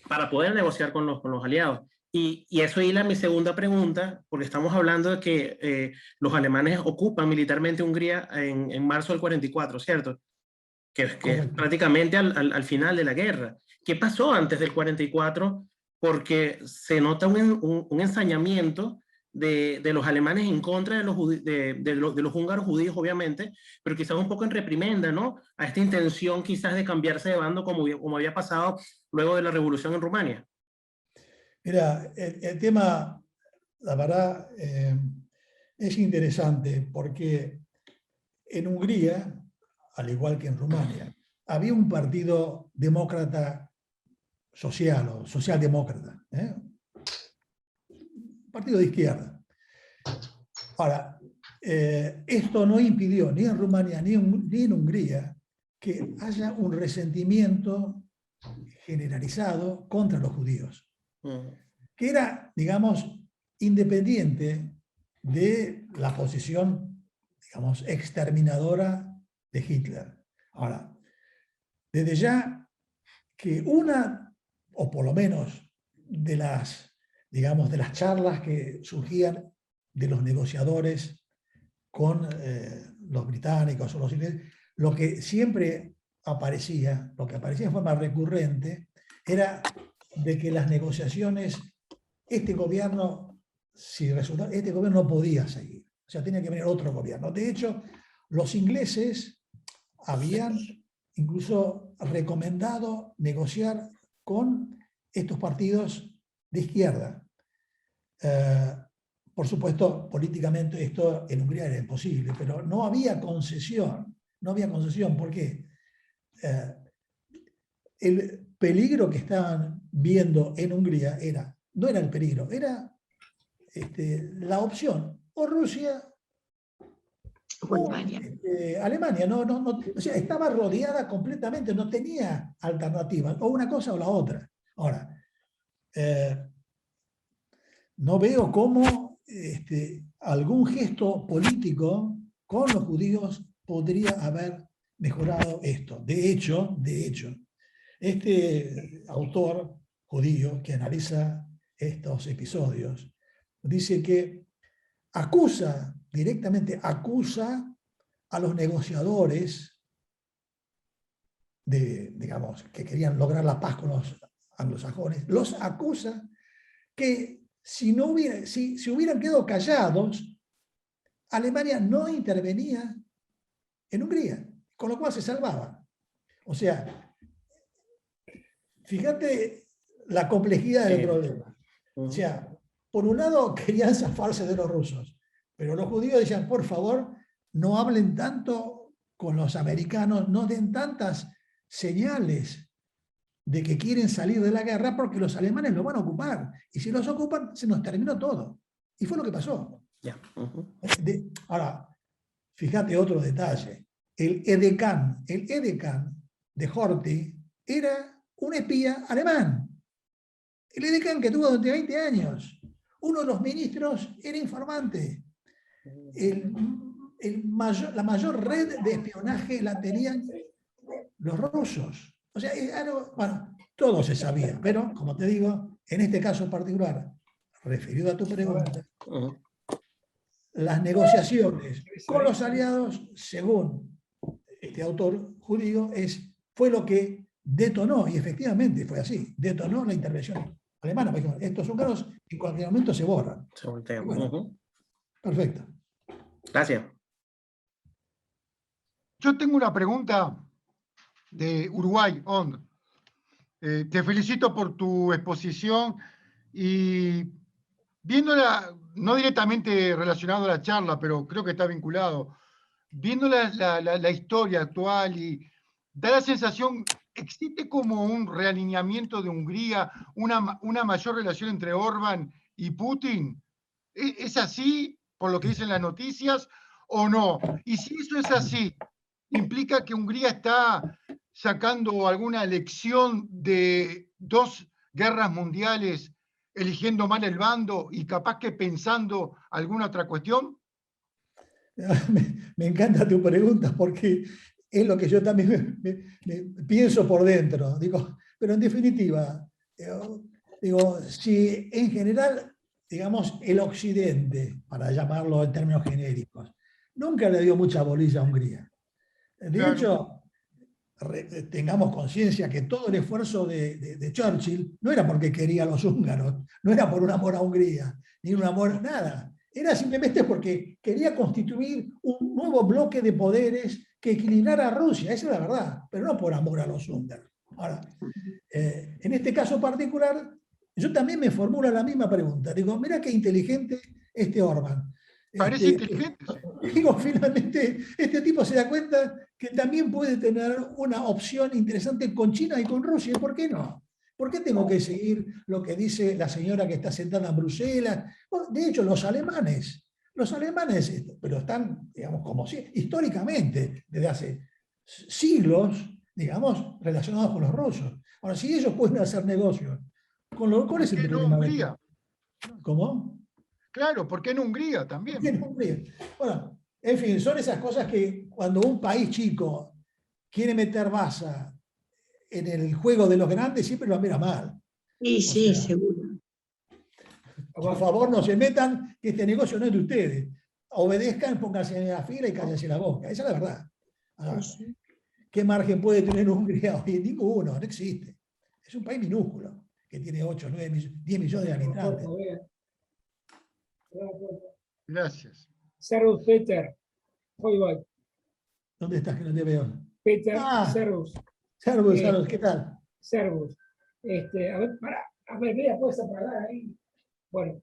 para poder negociar con los aliados. Y eso hila mi segunda pregunta, porque estamos hablando de que los alemanes ocupan militarmente Hungría en marzo del 44, ¿cierto? Que es prácticamente al final de la guerra. ¿Qué pasó antes del 44? Porque se nota un ensañamiento de los alemanes en contra de los húngaros judíos, obviamente, pero quizás un poco en reprimenda, ¿no? A esta intención quizás de cambiarse de bando como había pasado luego de la revolución en Rumania. Mira, el tema, la verdad, es interesante porque en Hungría, al igual que en Rumania, había un partido demócrata social o socialdemócrata, partido de izquierda. Ahora, esto no impidió ni en Rumania ni en Hungría que haya un resentimiento generalizado contra los judíos, que era, digamos, independiente de la posición, digamos, exterminadora de Hitler. Ahora, desde ya que o por lo menos de las, digamos, de las charlas que surgían de los negociadores con los británicos o los ingleses, lo que siempre aparecía, en forma recurrente, era de que las negociaciones, este gobierno no podía seguir. O sea, tenía que venir otro gobierno. De hecho, los ingleses habían incluso recomendado negociar con estos partidos de izquierda. Por supuesto, políticamente esto en Hungría era imposible, pero no había concesión. No había concesión, ¿por qué? El peligro que estaban viendo en Hungría no era el peligro, era la opción o Rusia o Alemania. O sea, estaba rodeada completamente, no tenía alternativa, o una cosa o la otra. Ahora, no veo cómo algún gesto político con los judíos podría haber mejorado esto. De hecho, este autor judío que analiza estos episodios dice que directamente acusa a los negociadores digamos, que querían lograr la paz con los anglosajones, los acusa que si hubieran quedado callados, Alemania no intervenía en Hungría, con lo cual se salvaba. O sea, fíjate la complejidad del problema. O sea, por un lado querían zafarse de los rusos, pero los judíos decían, por favor, no hablen tanto con los americanos, no den tantas señales de que quieren salir de la guerra porque los alemanes lo van a ocupar. Y si los ocupan, se nos terminó todo. Y fue lo que pasó. Ahora, fíjate otro detalle. El edecán de Horthy era un espía alemán. El edecán que tuvo durante 20 años. Uno de los ministros era informante. la mayor red de espionaje la tenían los rusos. O sea, es algo, bueno, todo se sabía, pero como te digo, en este caso en particular, referido a tu pregunta, las negociaciones con los aliados, según este autor judío, fue lo que detonó, y efectivamente fue así, detonó la intervención alemana. Porque estos húngaros en cualquier momento se borran. Se voltean. Bueno, perfecto. Gracias. Yo tengo una pregunta de Uruguay, OND. Te felicito por tu exposición y viéndola, no directamente relacionado a la charla, pero creo que está vinculado, viendo la historia actual y da la sensación, ¿existe como un realineamiento de Hungría, una mayor relación entre Orbán y Putin? ¿Es así, por lo que dicen las noticias, o no? Y si eso es así, ¿implica que Hungría está sacando alguna lección de 2 guerras mundiales, eligiendo mal el bando y capaz que pensando alguna otra cuestión? Me encanta tu pregunta porque es lo que yo también me pienso por dentro. Digo, pero en definitiva, digo, si en general, digamos, el Occidente, para llamarlo en términos genéricos, nunca le dio mucha bolilla a Hungría. De hecho, tengamos conciencia que todo el esfuerzo de Churchill no era porque quería a los húngaros, no era por un amor a Hungría, ni un amor, nada. Era simplemente porque quería constituir un nuevo bloque de poderes que equilibrara a Rusia, esa es la verdad, pero no por amor a los húngaros. Ahora, en este caso particular, yo también me formulo la misma pregunta. Digo, mira qué inteligente este Orbán. Parece inteligente. Digo, finalmente, este tipo se da cuenta que también puede tener una opción interesante con China y con Rusia. ¿Por qué no? ¿Por qué tengo que seguir lo que dice la señora que está sentada en Bruselas? Bueno, de hecho, los alemanes, pero están, digamos, como si, históricamente, desde hace siglos, digamos, relacionados con los rusos. Ahora, si ellos pueden hacer negocios, ¿cuál es el problema? Hungría? ¿Cómo? Claro, ¿por qué en Hungría también? ¿Por qué en Hungría? Bueno, en fin, son esas cosas que cuando un país chico quiere meter masa en el juego de los grandes, siempre lo mira mal. Sí, sí, seguro. Por favor, no se metan, que este negocio no es de ustedes. Obedezcan, pónganse en la fila y cállense la boca. Esa es la verdad. Ahora, ¿qué margen puede tener Hungría hoy? Ninguno, no existe. Es un país minúsculo, que tiene 8, 9, 10 millones de habitantes. Gracias. Servus, Peter. Hoy voy. ¿Dónde estás que no te veo? Peter, servus. Servus, ¿qué tal? Servus. A ver, mira, puedes apagar ahí. Bueno,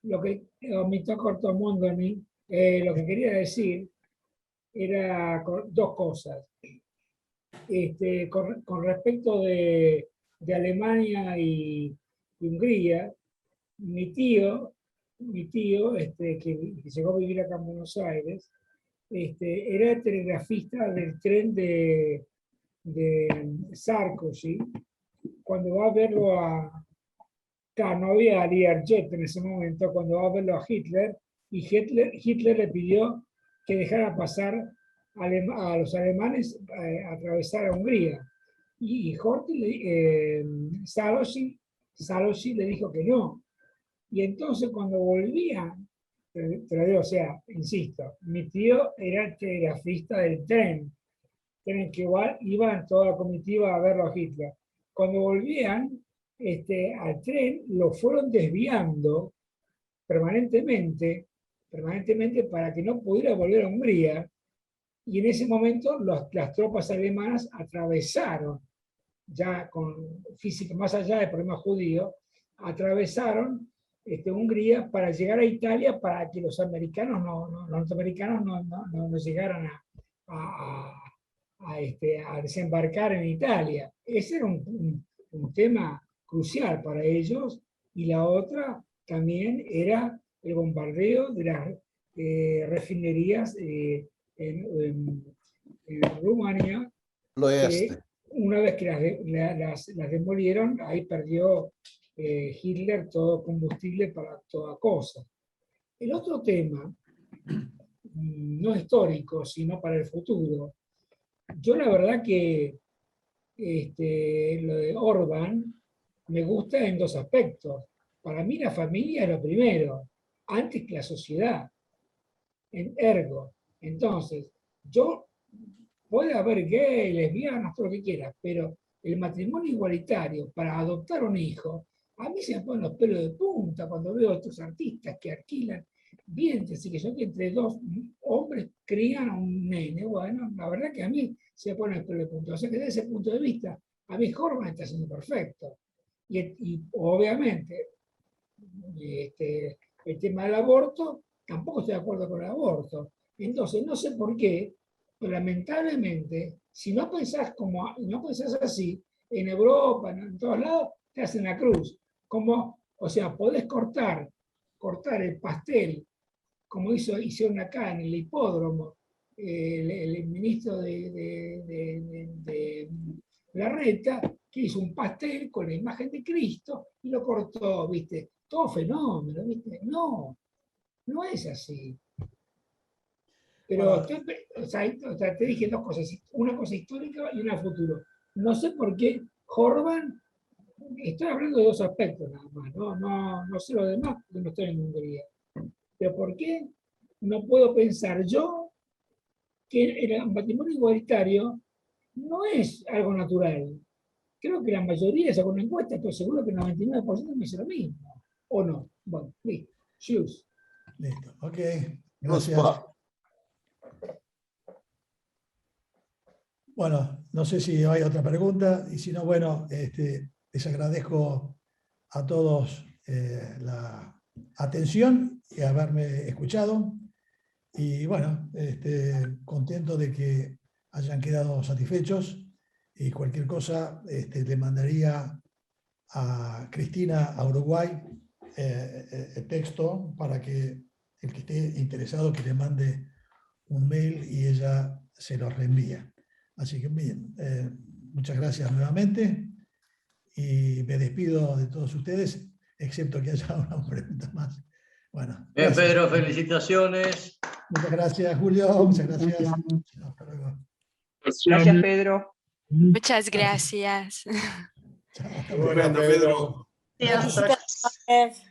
lo que me corto mundo a mí, lo que quería decir era 2 cosas. Con respecto de Alemania y Hungría, mi tío que llegó a vivir acá en Buenos Aires, era telegrafista del tren de Sarkozy. Cuando va a verlo no había Learjet en ese momento, cuando va a verlo a Hitler, y Hitler le pidió que dejara pasar a los alemanes a atravesar a Hungría. Y Sarkozy le dijo que no. Y entonces cuando volvían, o sea, insisto, mi tío era telegrafista del tren, que igual iban toda la comitiva a verlo a Hitler. Cuando volvían al tren, lo fueron desviando permanentemente para que no pudiera volver a Hungría, y en ese momento las tropas alemanas atravesaron, ya con física, más allá del problema judío, atravesaron Hungría para llegar a Italia, para que los americanos, los norteamericanos no llegaran a desembarcar en Italia. Ese era un tema crucial para ellos, y la otra también era el bombardeo de las refinerías en Rumania. Una vez que las demolieron, ahí perdió Hitler todo combustible para toda cosa. El otro tema no histórico, sino para el futuro. Yo la verdad que lo de Orbán me gusta en dos aspectos. Para mí la familia es lo primero, antes que la sociedad, en ergo. Entonces, puede haber gay, lesbianas, todo lo que quieras, pero el matrimonio igualitario para adoptar un hijo, a mí se me ponen los pelos de punta cuando veo a estos artistas que alquilan vientres y que yo que entre dos hombres crían a un nene. Bueno, la verdad que a mí se me pone el pelo de punta. O sea que desde ese punto de vista, a mí Orbán está siendo perfecto. Y obviamente, el tema del aborto, tampoco estoy de acuerdo con el aborto. Entonces, no sé por qué, pero lamentablemente, si no pensás así, en Europa, en todos lados, te hacen la cruz. O sea, podés cortar el pastel, como hicieron acá en el hipódromo, el ministro de Larreta, que hizo un pastel con la imagen de Cristo y lo cortó, ¿viste? Todo fenómeno, ¿viste? No es así. Pero te dije dos cosas, una cosa histórica y una futuro. No sé por qué Orbán, estoy hablando de dos aspectos nada más, no sé lo demás porque no estoy en Hungría. Pero ¿por qué no puedo pensar yo que el matrimonio igualitario no es algo natural? Creo que la mayoría, según la encuesta, estoy seguro que el 99% me dice lo mismo. ¿O no? Bueno, listo. Shoes. Listo, ok. Gracias. Bueno, no sé si hay otra pregunta, y si no, bueno, les agradezco a todos la atención y haberme escuchado. Y bueno, contento de que hayan quedado satisfechos, y cualquier cosa le mandaría a Cristina a Uruguay el texto para que el que esté interesado que le mande un mail y ella se lo reenvía. Así que bien, muchas gracias nuevamente y me despido de todos ustedes, excepto que haya una pregunta más. Bueno, bien, Pedro, felicitaciones. Muchas gracias, Julio. Muchas gracias. Hasta luego. Gracias, Pedro. Muchas gracias. Chao, hasta Bueno, Pedro. Felicitaciones.